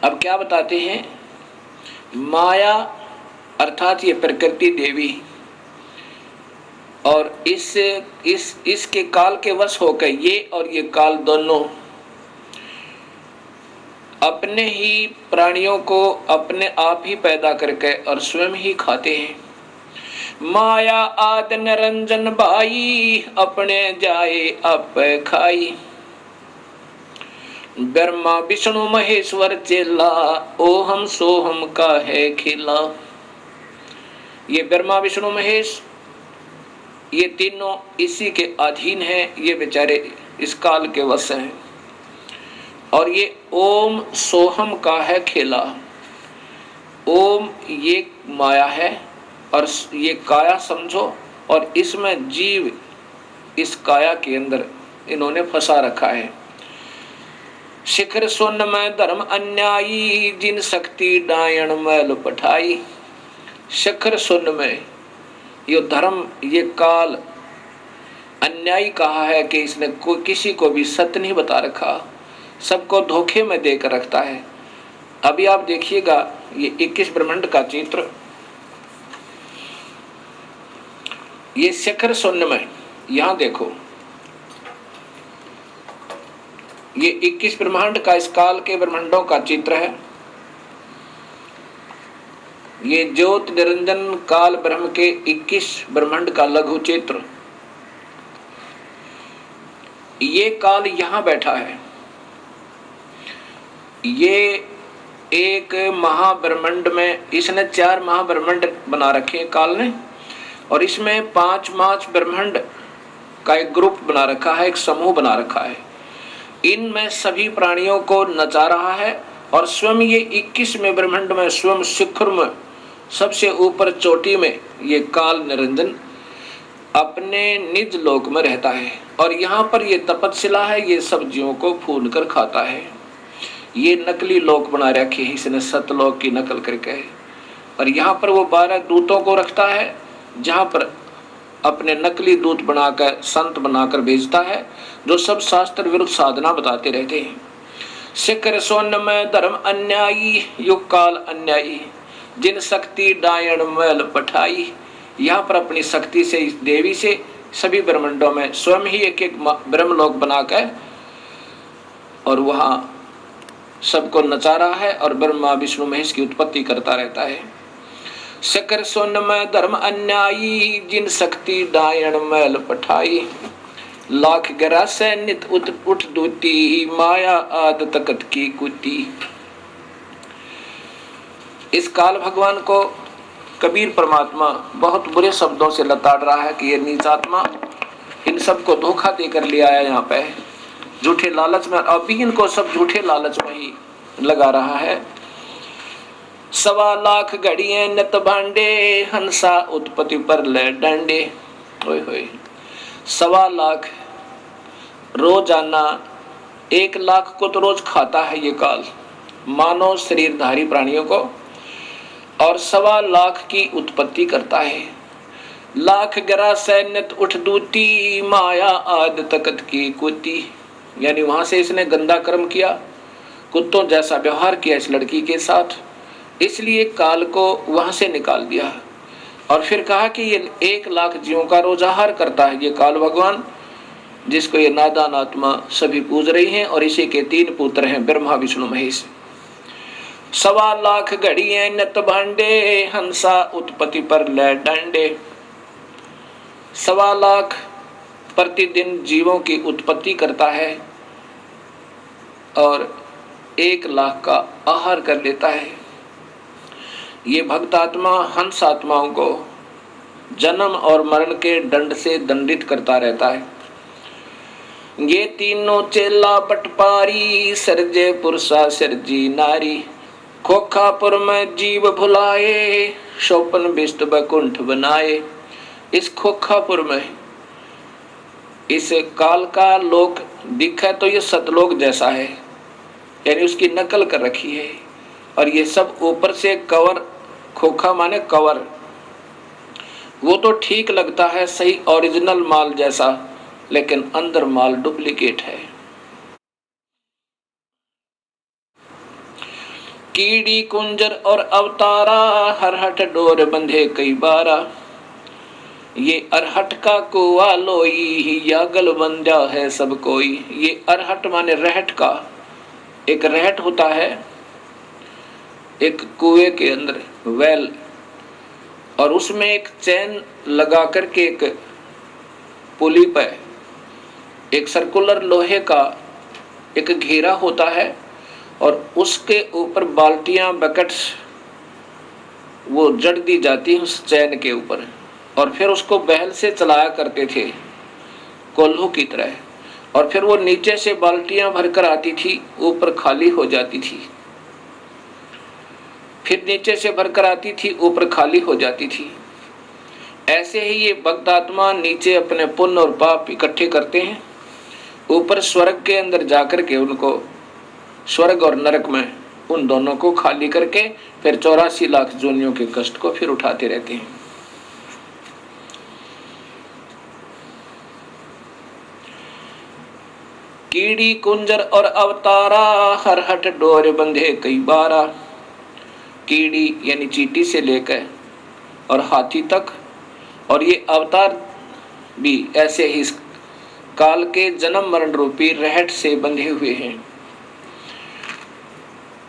[SPEAKER 1] अब क्या बताते हैं? माया अर्थात ये प्रकृति देवी, और इसके काल के वश होकर ये और ये काल दोनों अपने ही प्राणियों को अपने आप ही पैदा करके और स्वयं ही खाते हैं। माया आद निरंजन भाई, अपने जाए आप खाई। ब्रह्मा विष्णु महेश्वर चेला, ओहम सोहम का है खेला। ये ब्रह्मा विष्णु महेश, ये तीनों इसी के अधीन हैं। ये बेचारे इस काल के वश हैं। और ये ओम सोहम का है खेला। ओम ये माया है और ये काया समझो, और इसमें जीव इस काया के अंदर इन्होंने फंसा रखा है। शिखर सुन में धर्म अन्यायी, जिन शक्ति डायण मैल पठाई। शिखर सुन में ये धर्म, ये काल अन्यायी कहा है कि इसने कोई किसी को भी सत्य नहीं बता रखा, सबको धोखे में देकर रखता है। अभी आप देखिएगा ये 21 ब्रह्मांड का चित्र, ये शिखर शून्य में, यहां देखो ये 21 ब्रह्मांड का, इस काल के ब्रह्मांडों का चित्र है। ये ज्योत निरंजन काल ब्रह्म के 21 ब्रह्मांड का लघु चित्र। ये काल यहां बैठा है। ये एक महाब्रह्मांड में, इसने 4 महाब्रह्मांड बना रखे हैं काल ने, और इसमें 5 ब्रह्मांड का एक ग्रुप बना रखा है, एक समूह बना रखा है। इनमें सभी प्राणियों को नचा रहा है, और स्वयं ये 21वें ब्रह्मांड में स्वयं शिखर में सबसे ऊपर चोटी में ये काल निरंजन अपने निज लोक में रहता है। और यहाँ पर ये तपस्विला है, ये सब्जियों को भून कर खाता है। ये नकली लोक बना रखे हैं इसने, सतलोक की नकल करके। और यहाँ पर वो 12 दूतों को रखता है, जहाँ पर अपने नकली दूत बनाकर, संत बनाकर भेजता है, जो सब शास्त्र विरुद्ध साधना बताते रहते हैं। शिखर सोन में धर्म अन्यायी, युग काल अन्यायी, जिन शक्ति डायण मैल पठाई। यहाँ पर अपनी शक्ति से, इस देवी से सभी ब्रह्मांडों में स्वयं ही एक एक ब्रह्मलोक बनाकर और वहाँ सबको नचा रहा है, और ब्रह्मा विष्णु महेश की उत्पत्ति करता रहता है। शिखर सोन में धर्म अन्यायी, जिन शक्ति डायण मैल पठाई। लाख गिरा से नित उठ दूती, माया आद तकत की कुती। इस काल भगवान को कबीर परमात्मा बहुत बुरे शब्दों से लताड़ रहा है कि ये नीच आत्मा इन सबको धोखा देकर ले आया यहाँ पे, झूठे लालच में। अभी इनको सब झूठे लालच में ही लगा रहा है। 1.25 लाख घड़िए नत भांडे, हंसा उत्पत्ति पर ले डंडे। ओए होए, 1.25 लाख रोजाना, 1 लाख को तो रोज खाता है ये काल, मानव शरीरधारी प्राणियों को, और 1.25 लाख की उत्पत्ति करता है। लाख गरा सैन्यत उठ दूती, माया आद तकत की कुती। यानी वहां से इसने गंदा कर्म किया, कुत्तों जैसा व्यवहार किया इस लड़की के साथ, इसलिए काल को वहां से निकाल दिया। और फिर कहा कि ये 1 लाख जीवों का रोजाहार करता है ये काल भगवान, जिसको ये नादान आत्मा सभी पूज रही हैं। और इसी के 3 पुत्र हैं, ब्रह्मा विष्णु महेश। सवा लाख घड़िए नित भांडे, हंसा उत्पत्ति पर ले डंडे। सवा लाख प्रतिदिन जीवों की उत्पत्ति करता है और 1 लाख का आहार कर लेता है। ये भक्तात्मा हंस आत्माओं को जन्म और मरण के दंड से दंडित करता रहता है। ये तीनों चेला बटपारी, सरजे पुरुषा सिरजी नारी। खोखापुर में जीव भुलाए, शोपन बिष्ट बैकुंठ बनाए। इस खोखापुर में इस काल का लोक दिखा तो ये सतलोक जैसा है, यानी उसकी नकल कर रखी है। और ये सब ऊपर से कवर, खोखा माने कवर, वो तो ठीक लगता है सही ओरिजिनल माल जैसा, लेकिन अंदर माल डुप्लीकेट है। कीड़ी कुंजर और अवतारा, हरहट डोर बंधे कई बारा। ये अरहट का कुआ लोई, यागल बंधा है सब कोई। ये अरहट माने रहट का, एक रहट होता है एक कुएं के अंदर वेल, और उसमें एक चैन लगा करके एक पुली पे एक सर्कुलर लोहे का एक घेरा होता है, और उसके ऊपर बाल्टियां बकेट्स वो जड़ दी जाती है उस चैन के ऊपर, और फिर उसको बहल से चलाया करते थे कोल्हू की तरह। और फिर वो नीचे से बाल्टियां भरकर आती थी, ऊपर खाली हो जाती थी, फिर नीचे से भरकर आती थी, ऊपर खाली हो जाती थी। ऐसे ही ये भक्त आत्मा नीचे अपने पुण्य और पाप इकट्ठे करते हैं, ऊपर स्वर्ग के अंदर जाकर के उनको स्वर्ग और नरक में उन दोनों को खाली करके फिर 84 लाख जोनियों के कष्ट को फिर उठाते रहते हैं। कीड़ी कुंजर और अवतारा, हरहट डोर बंधे कई बारा। कीड़ी यानी चींटी से लेकर और हाथी तक, और ये अवतार भी ऐसे ही काल के जन्म मरण रूपी रहट से बंधे हुए हैं।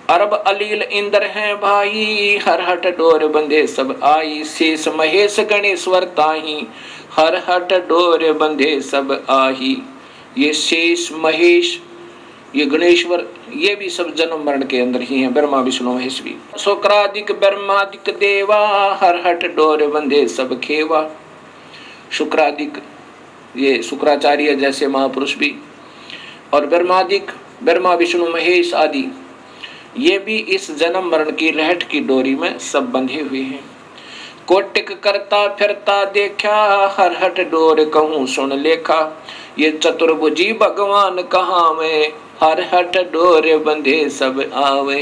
[SPEAKER 1] अरब अलील इंद्र हैं भाई, हरहट डोर बंधे सब आई। शेष महेश गणेश्वर ताही, हरहट डोर बंधे सब आही। ये शेष महेश ये गणेश्वर ये भी सब जन्म मरण के अंदर ही हैं, ब्रह्मा विष्णु महेश भी। शुक्रादिक ब्रह्मादिक देवा, हरहट डोर बंधे सब खेवा। शुक्रादिक ये शुक्राचार्य जैसे महापुरुष भी, और ब्रह्मादिक ब्रह्मा विष्णु महेश आदि ये भी इस जन्म मरण की रहट की डोरी में सब बंधे हुए हैं। कोटिक करता फिरता देखा, हरहट डोर कहूँ सुन लेखा। ये चतुर्भुजी भगवान कहाँ में, हरहट डोर बंधे सब आवे।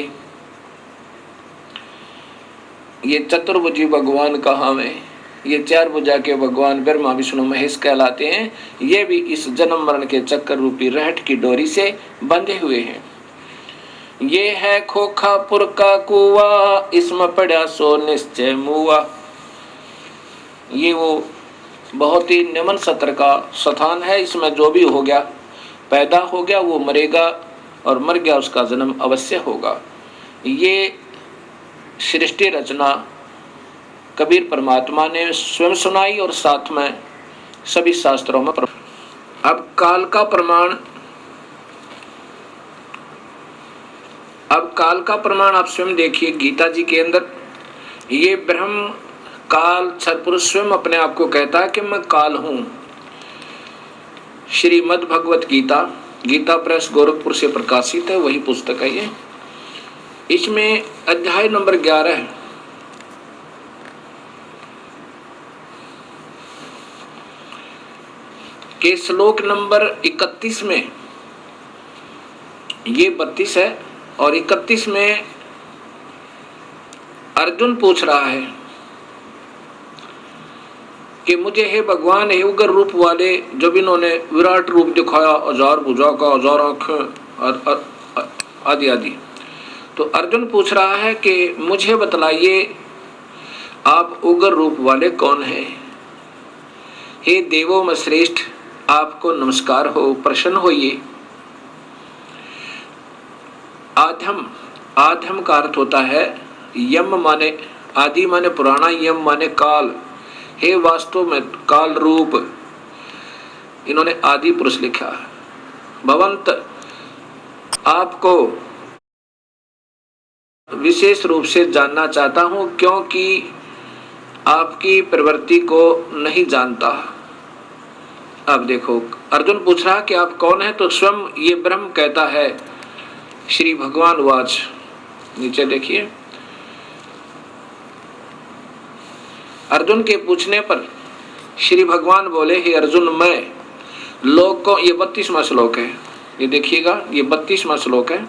[SPEAKER 1] ये चतुर्भुजी भगवान कहाँ में, ये 4 भुजा के भगवान ब्रह्मा विष्णु महेश कहलाते हैं। ये भी इस जन्म मरण के चक्कर रूपी रहट की डोरी से बंधे हुए हैं। ये है खोखापुर का कुआ, इसमें पड़ा सो निश्चय मुआ। ये वो बहुत ही निम्न सत्र का स्थान है, इसमें जो भी हो गया पैदा हो गया वो मरेगा, और मर गया उसका जन्म अवश्य होगा। ये सृष्टि रचना कबीर परमात्मा ने स्वयं सुनाई और साथ में सभी शास्त्रों में। अब काल का प्रमाण, अब काल का प्रमाण आप स्वयं देखिए गीता जी के अंदर। ये ब्रह्म काल सत्पुरुष स्वयं अपने आप को कहता है कि मैं काल हूं। श्रीमद् भगवत गीता, गीता प्रेस गोरखपुर से प्रकाशित है, वही पुस्तक है ये। इसमें अध्याय नंबर 11 के श्लोक नंबर 31 में, ये 32 है और 31 में अर्जुन पूछ रहा है कि मुझे हे भगवान हे उग्र रूप वाले, जब इन्होंने विराट रूप दिखाया, 1000 भुजा का, 1000 आंखें आदि आदि, तो अर्जुन पूछ रहा है कि मुझे बतलाइए आप उग्र रूप वाले कौन हैं? हे देवों में श्रेष्ठ, आपको नमस्कार हो, प्रसन्न होइए। आज हम आद्यम का अर्थ होता है यम माने आदि माने पुराना, यम माने काल, हे वास्तव में काल रूप, इन्होंने आदि पुरुष लिखा है। भवंत, आपको विशेष रूप से जानना चाहता हूं क्योंकि आपकी प्रवृत्ति को नहीं जानता। अब देखो, अर्जुन पूछ रहा कि आप कौन है, तो स्वयं ये ब्रह्म कहता है। श्री भगवान वाच, नीचे देखिए, अर्जुन के पूछने पर श्री भगवान बोले, हे अर्जुन, मैं लोगों, ये 32वां श्लोक है, ये देखिएगा, ये 32वां श्लोक है,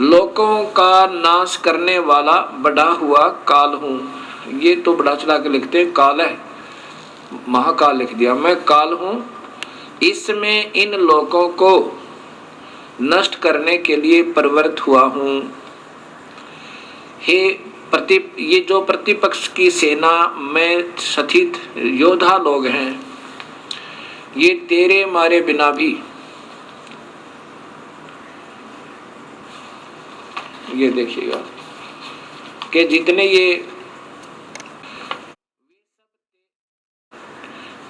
[SPEAKER 1] लोगों का नाश करने वाला बढ़ा हुआ काल हूं। ये तो बढ़ा चढ़ा के लिखते हैं, काल है, महाकाल लिख दिया, मैं काल हूं, इसमें इन लोगों को नष्ट करने के लिए प्रवृत्त हुआ हूं। हे ये जो प्रतिपक्ष की सेना में स्थित योद्धा लोग हैं, ये तेरे मारे बिना भी, ये देखिएगा कि जितने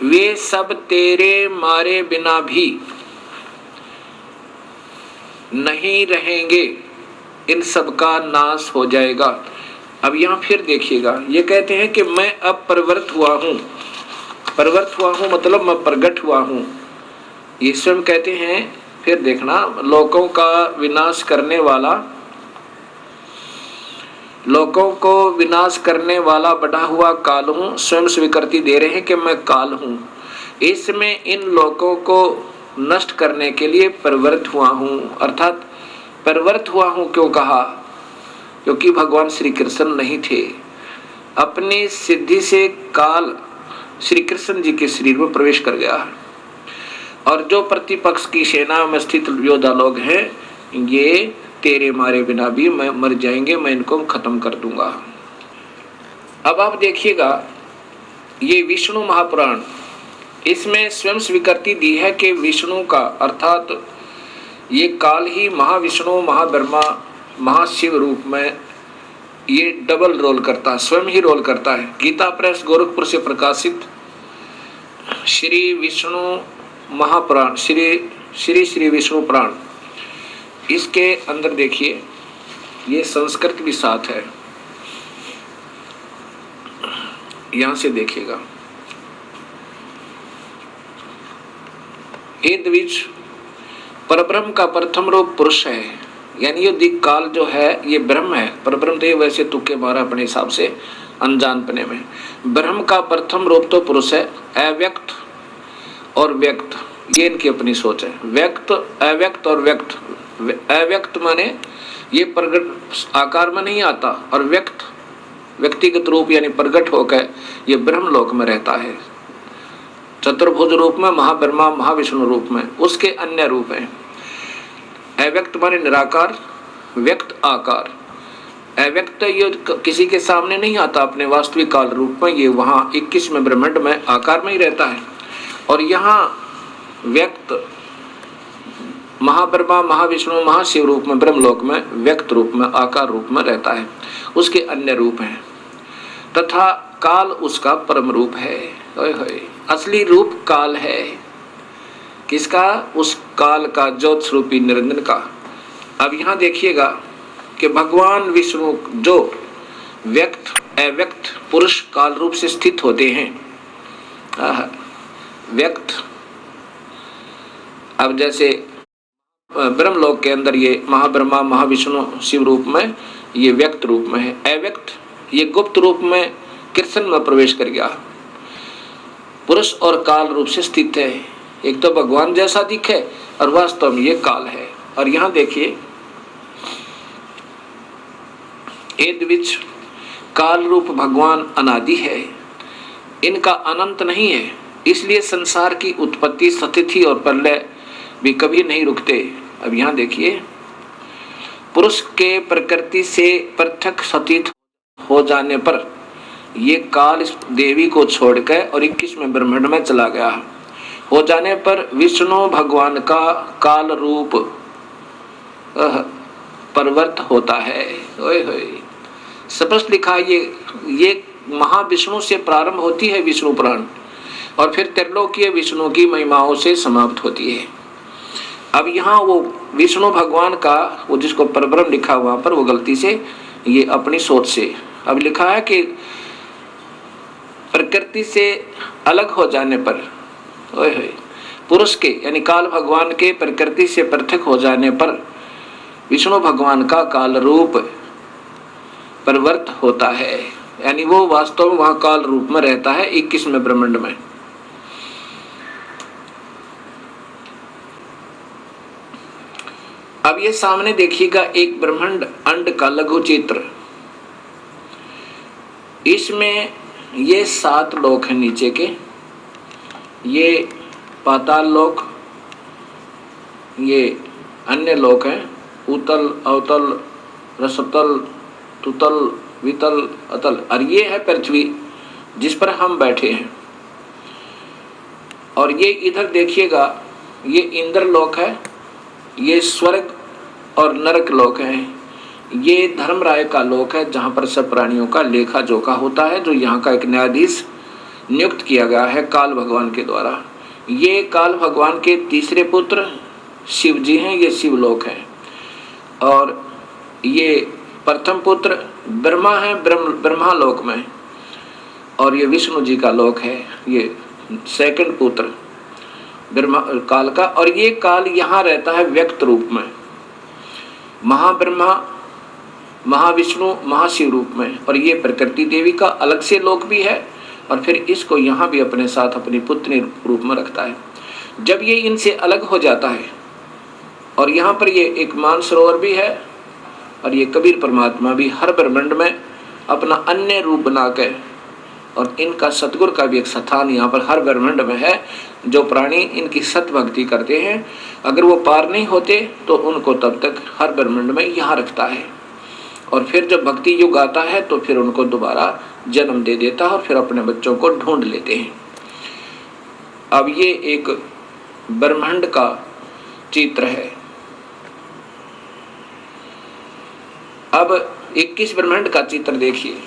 [SPEAKER 1] वे सब तेरे मारे बिना भी नहीं रहेंगे, इन सब का नाश हो जाएगा। अब यहां फिर देखिएगा, ये कहते हैं कि मैं अब प्रवृत्त हुआ हूं, प्रवृत्त हुआ हूं मतलब मैं प्रकट हुआ हूं, ये स्वयं कहते हैं। फिर देखना, लोगों का विनाश करने वाला, लोगों को विनाश करने वाला बढ़ा हुआ काल हूं, स्वयं स्वीकृति दे रहे हैं कि मैं काल हूं, इसमें इन लोगों को नष्ट करने के लिए प्रवृत्त हुआ हूं। अर्थात प्रवृत्त हुआ हूं क्यों कहा, क्योंकि भगवान श्री कृष्ण नहीं थे, अपनी सिद्धि से काल श्री कृष्ण जी के शरीर में प्रवेश कर गया, और जो प्रतिपक्ष की सेना में स्थित योद्धा लोग हैं, ये तेरे मारे बिना भी मैं मर जाएंगे, मैं इनको खत्म कर दूंगा। अब आप देखिएगा, ये विष्णु महापुराण, इसमें स्वयं स्वीकृति दी है कि विष्णु का, अर्थात ये काल ही महाविष्णु, महाब्रह्मा, महाशिव रूप में ये डबल रोल करता है, स्वयं ही रोल करता है। गीता प्रेस गोरखपुर से प्रकाशित श्री विष्णु महापुराण, श्री विष्णु पुराण, इसके अंदर देखिए, ये संस्कृत भी साथ है, यहां से देखिएगा, हे द्विज, परब्रह्म का प्रथम रूप पुरुष है, यानी ये दिक काल जो है ये ब्रह्म है। परब्रह्म तो वैसे तुक्के मारा अपने हिसाब से अनजानपने में, ब्रह्म का प्रथम रूप तो पुरुष है। अव्यक्त और व्यक्त, ये इनकी अपनी सोच है। व्यक्त, अव्यक्त और व्यक्त, अव्यक्त माने ये प्रगट आकार में नहीं आता, और व्यक्त व्यक्तिगत रूप यानी प्रगट होकर ये ब्रह्म लोक में रहता है, चतुर्भुज रूप में, महाब्रह्मा महाविष्णु रूप में, उसके अन्य रूप हैं। अव्यक्त माने निराकार, व्यक्त आकार। अव्यक्त ये किसी के सामने नहीं आता अपने वास्तविक काल रूप में, ये वहाँ 21वें ब्रह्मांड में आकार में ही रहता है। और यहाँ व्यक्त महाब्रह्मा महाविष्णु महाशिव रूप में, ब्रह्मलोक में व्यक्त रूप में, आकार रूप में रहता है, उसके अन्य रूप हैं। तथा काल उसका परम रूप है। असली रूप काल है, किसका? उस काल का, ज्योत स्वरूपी निरंजन का। अब यहाँ देखिएगा कि भगवान विष्णु जो व्यक्त अव्यक्त पुरुष काल रूप से स्थित होते हैं, व्यक्त, अब जैसे ब्रह्मलोक के अंदर ये महाब्रह्मा महाविष्णु शिव रूप में, ये व्यक्त रूप में है। अव्यक्त ये गुप्त रूप में कृष्ण में प्रवेश कर गया, पुरुष और काल रूप से स्थित है। एक तो भगवान जैसा दिखे और वास्तव में ये काल है। और यहाँ देखिए, हे द्विज, काल रूप भगवान अनादि है, इनका अनंत नहीं है, इसलिए संसार की उत्पत्ति, स्थिति और प्रलय भी कभी नहीं रुकते। अब यहाँ देखिए, पुरुष के प्रकृति से पृथक स्थित हो जाने पर ये काल इस देवी को छोड़कर और 21वें ब्रह्मांड में चला गया। हो जाने पर विष्णु भगवान का काल रूप परवर्त होता है। ओए होए, स्पष्ट लिखा है। ये महाविष्णु से प्रारंभ होती है विष्णु पुराण, और फिर त्रिलोकीय विष्णु की महिमाओं से समाप्त होती है। अब यहाँ वो विष्णु भगवान का वो जिसको परब्रह्म लिखा वहां पर वो गलती से ये अपनी सोच से अब लिखा है कि प्रकृति से अलग हो जाने पर, ओए होए, पुरुष के यानी काल भगवान के प्रकृति से पृथक हो जाने पर विष्णु भगवान का काल रूप परिवर्त होता है, यानी वो वास्तव में वहां काल रूप में रहता है 21वें ब्रह्मांड में। अब ये सामने देखिएगा एक ब्रह्मांड अंड का लघु चित्र। इसमें ये 7 लोक हैं नीचे के, ये पाताल लोक, ये अन्य लोक हैं, उतल, अवतल, रसतल, तुतल, वितल, अतल, और ये है पृथ्वी जिस पर हम बैठे हैं। और ये इधर देखिएगा, ये इंद्र लोक है, ये स्वर्ग और नरक लोक है, ये धर्मराय का लोक है जहाँ पर सब प्राणियों का लेखा जोखा होता है, जो यहाँ का एक न्यायाधीश नियुक्त किया गया है काल भगवान के द्वारा। ये काल भगवान के तीसरे पुत्र शिव जी हैं, ये शिवलोक है। और ये प्रथम पुत्र ब्रह्मा है, ब्रह्मा लोक में, और ये विष्णु जी का लोक है, ये सेकंड पुत्र ब्रह्मा काल का। और ये काल यहाँ रहता है व्यक्त रूप में, महाब्रह्मा, महाविष्णु, महाशिव रूप में, और ये प्रकृति देवी का अलग से लोक भी है, और फिर इसको यहाँ भी अपने साथ अपनी पुत्री रूप में रखता है। जब ये इनसे अलग हो जाता है, और यहाँ पर ये एक मानसरोवर भी है, और ये कबीर परमात्मा भी हर ब्रह्मांड में अपना अन्य रूप बना के, और इनका सतगुरु का भी एक स्थान यहाँ पर हर ब्रह्मांड में है। जो प्राणी इनकी सत भक्ति करते हैं, अगर वो पार नहीं होते तो उनको तब तक हर ब्रह्मांड में यहाँ रखता है, और फिर जब भक्ति युग आता है तो फिर उनको दोबारा जन्म दे देता है, और फिर अपने बच्चों को ढूंढ लेते हैं। अब ये एक ब्रह्मांड का चित्र है। अब 21 ब्रह्मांड का चित्र देखिए।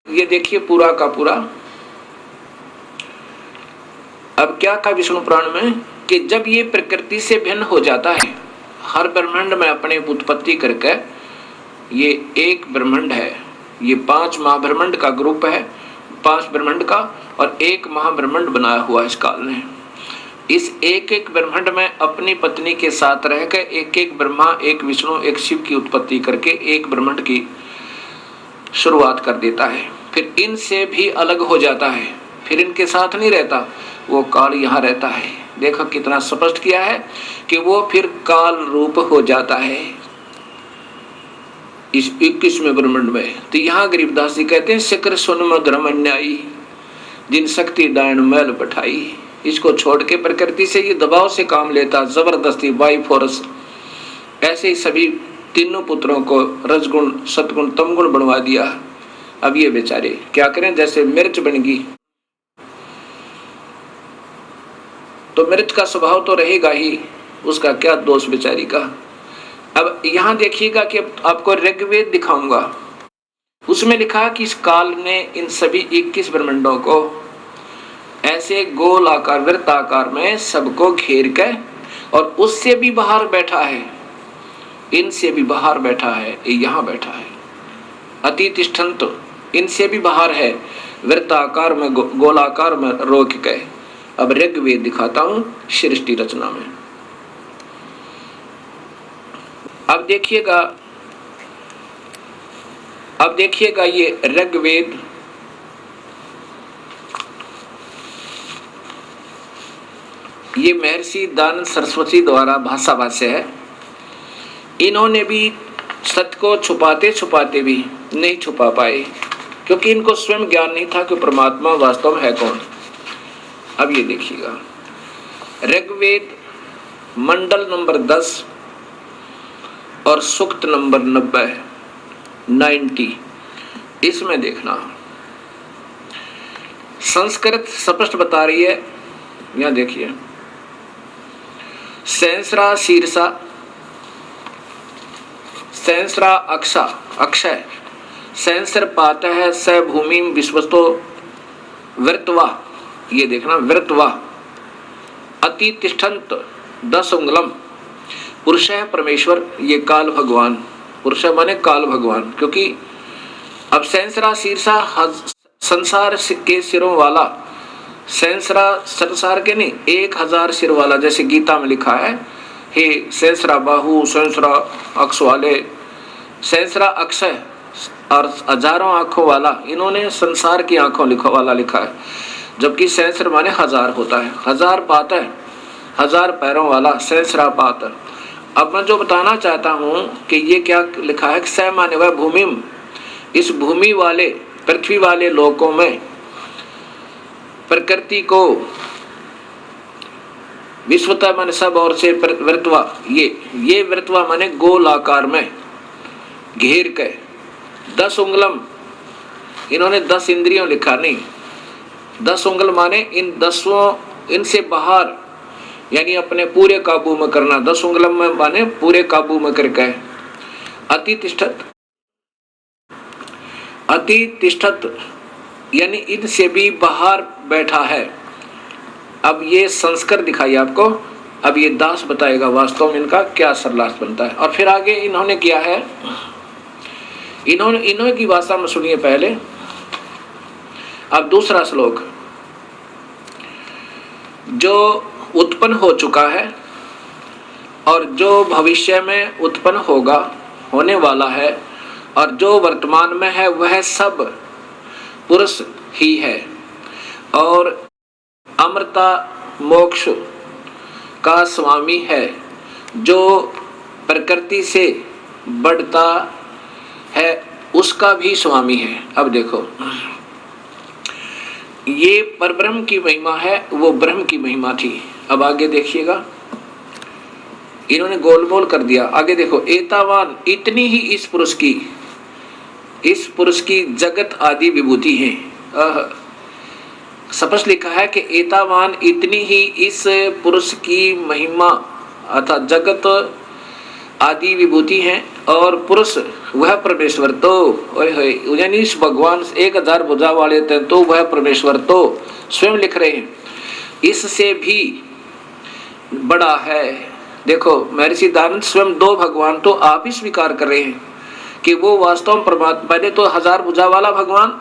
[SPEAKER 1] ये देखिए पूरा का पूरा। अब क्या कहा विष्णु पुराण में कि जब ये प्रकृति से भिन्न हो जाता है, हर ब्रह्मांड में अपने उत्पत्ति करके, ये एक ब्रह्मांड है, ये 5 महाब्रह्मांड का ग्रुप है, 5 ब्रह्मांड का, और एक महाब्रह्मांड बनाया हुआ इस काल ने। इस एक एक ब्रह्मांड में अपनी पत्नी के साथ रहकर एक एक ब्रह्मा, एक विष्णु, एक शिव की उत्पत्ति करके एक ब्रह्मांड की शुरुआत कर देता है। फिर इनसे भी अलग हो जाता है, फिर इनके साथ नहीं रहता, वो काल यहाँ रहता है। देखो कितना स्पष्ट किया है कि वो फिर काल रूप हो जाता है इस 21वें ब्रह्मांड में। तो यहाँ गरीबदास जी कहते हैं, शिखर सुन मधुरम अन्यायी, जिन शक्ति डायन मैल बैठाई। इसको छोड़ के प्रकृति से ये दबाव से काम लेता, जबरदस्ती बाई फोर्स। ऐसे ही सभी तीनों पुत्रों को रजगुण, सतगुण, तमगुण बनवा दिया। अब ये बेचारे क्या करें, जैसे मिर्च बन गई तो मिर्च का स्वभाव तो रहेगा ही, उसका क्या दोष बेचारी का। अब यहाँ देखिएगा कि आपको ऋग्वेद दिखाऊंगा, उसमें लिखा कि इस काल ने इन सभी 21 ब्रह्मांडों को ऐसे गोल आकार, वृत्ताकार में सबको घेर कर, और उससे भी बाहर बैठा है, इनसे भी बाहर बैठा है, यहाँ बैठा है। अतितिष्ठन्त, इनसे भी बाहर है, वृत्ताकार में, गोलाकार में रोक के। अब ऋग्वेद दिखाता हूं सृष्टि रचना में। अब देखिएगा ये ऋग्वेद ये महर्षि दानंद सरस्वती द्वारा भाषा भाष्य है। इन्होंने भी सत्य को छुपाते छुपाते भी नहीं छुपा पाए, क्योंकि इनको स्वयं ज्ञान नहीं था कि परमात्मा वास्तव में है कौन। अब ये देखिएगा ऋग्वेद मंडल नंबर 10 और सूक्त नंबर 90, इसमें देखना संस्कृत स्पष्ट बता रही है, यहाँ देखिए, सहस्रा शीर्षा, सहस्रा अक्षा अक्षय, सहस्र पात है, स भूमि विश्वस्तो वृत्वा, ये देखना वृत्वा, अति तिष्ठन्त 10 उंगलम, पुरुष है परमेश्वर, ये काल भगवान, पुरुष माने काल भगवान, क्योंकि अब सहस्रा शीर्षा संसार के सिरों वाला, सहस्रा संसार के नहीं 1000 सिर वाला, जैसे गीता में लिखा है, हे सहस्रा बाहु सहस्रा अक्ष वाले, सहस्रा अक्षय और हजारों आंखों वाला, इन्होंने संसार की आंखों वाला लिखा है, जबकि सहस्र माने 1000 होता है, 1000 पात है, 1000 पैरों वाला, सहस्रा पात। अब मैं जो बताना चाहता हूँ कि ये क्या लिखा है, स माने वह भूमि, इस भूमि वाले पृथ्वी वाले लोकों में प्रकृति को विश्वता माने सब और से वृत्वा, ये वृत्वा माने गोल आकार में घेर के 10 उंगलम, इन्होंने 10 इंद्रियों लिखा नहीं, 10 उंगल माने इन 10 इनसे बाहर, यानी अपने पूरे काबू में करना, 10 उंगलम में माने पूरे काबू में करके, अति तिष्ठत यानी इनसे भी बाहर बैठा है। अब ये संस्कार दिखाई आपको, अब ये दास बताएगा वास्तव में इनका क्या सरलास बनता है। और फिर आगे इन्होंने किया है, इन्होंने की भाषा में सुनिए पहले। अब दूसरा श्लोक, जो उत्पन्न हो चुका है और जो भविष्य में उत्पन्न होगा, होने वाला है, और जो वर्तमान में है, वह सब पुरुष ही है, और अमृता मोक्ष का स्वामी है, जो प्रकृति से बढ़ता है उसका भी स्वामी है। अब देखो, ये परब्रह्म की महिमा है, वो ब्रह्म की महिमा थी। अब आगे देखिएगा, इन्होंने गोलमोल कर दिया। आगे देखो, एतावान, इतनी ही इस पुरुष की जगत आदि विभूति है। स्पष्ट लिखा है कि एतावान, इतनी ही इस पुरुष की महिमा अर्थात जगत आदि विभूति हैं, और पुरुष वह परमेश्वर तो, यानी इस भगवान 1000 भुजा वाले थे तो वह परमेश्वर तो स्वयं लिख रहे हैं, इससे भी बड़ा है। देखो महर्षि दयानंद स्वयं 2 भगवान तो आप ही स्वीकार कर रहे हैं कि वो वास्तव में परमात्मा, पहले तो 1000 भुजा वाला भगवान,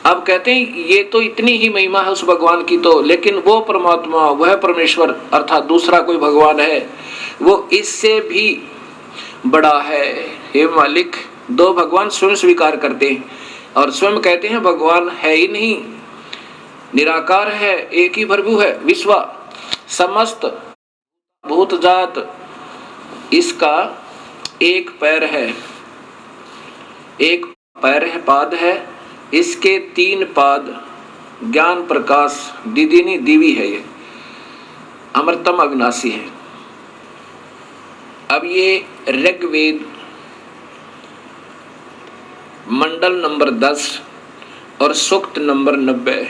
[SPEAKER 1] अब कहते हैं ये तो इतनी ही महिमा है उस भगवान की तो, लेकिन वो परमात्मा वह परमेश्वर अर्थात दूसरा कोई भगवान है, वो इससे भी बड़ा है। हे मालिक, 2 भगवान स्वयं स्वीकार करते हैं और स्वयं कहते हैं भगवान है ही नहीं, निराकार है, एक ही प्रभु है, विश्वा समस्त भूत जात, इसका एक पैर है, एक पैर है, पाद है, इसके 3 पाद, ज्ञान प्रकाश दिदिनी दिवी है, ये अमृतम अविनाशी है। अब ये ऋग्वेद मंडल नंबर 10 और सूक्त नंबर 90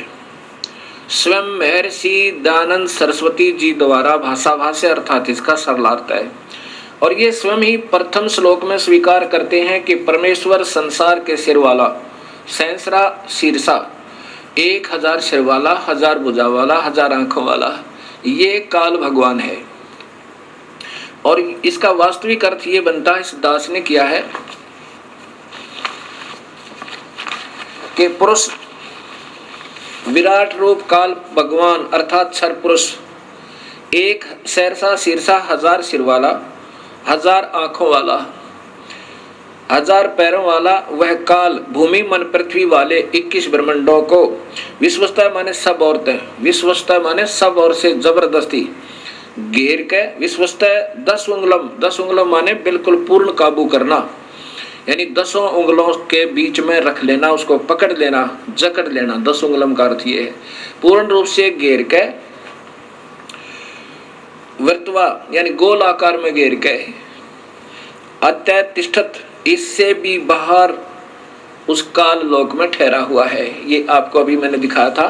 [SPEAKER 1] स्वयं महर्षि दयानंद सरस्वती जी द्वारा भाषा भाष्य अर्थात इसका सरलार्थ है। और ये स्वयं ही प्रथम श्लोक में स्वीकार करते हैं कि परमेश्वर संसार के सिर वाला, सहस्रा शीर्षा, 1000 सिर वाला, 1000 भुजा वाला, 1000 आंखों वाला, ये काल भगवान है। और इसका वास्तविक अर्थ ये बनता है, इस दास ने किया है कि पुरुष विराट रूप काल भगवान अर्थात क्षर पुरुष, 1 सहस्रा शीर्षा, 1000 सिर वाला, 1000 आंखों वाला, 1000 पैरों वाला, वह काल भूमि मन पृथ्वी वाले 21 ब्रह्मांडों को विश्वस्ता माने सब औरतें, विश्वस्ता माने सब और से जबरदस्ती घेर के, विश्वस्ता 10 उंगलम माने बिल्कुल पूर्ण काबू करना, यानी 10 उंगलों के बीच में रख लेना, उसको पकड़ लेना, जकड़ लेना, 10 उंगलम का अर्थ ये है, पूर्ण रूप से घेर के, वर्तवा यानी गोल आकार में घेर के, अत्यतिष्ठत, इससे भी बाहर उस काल लोक में ठहरा हुआ है। ये आपको अभी मैंने दिखाया था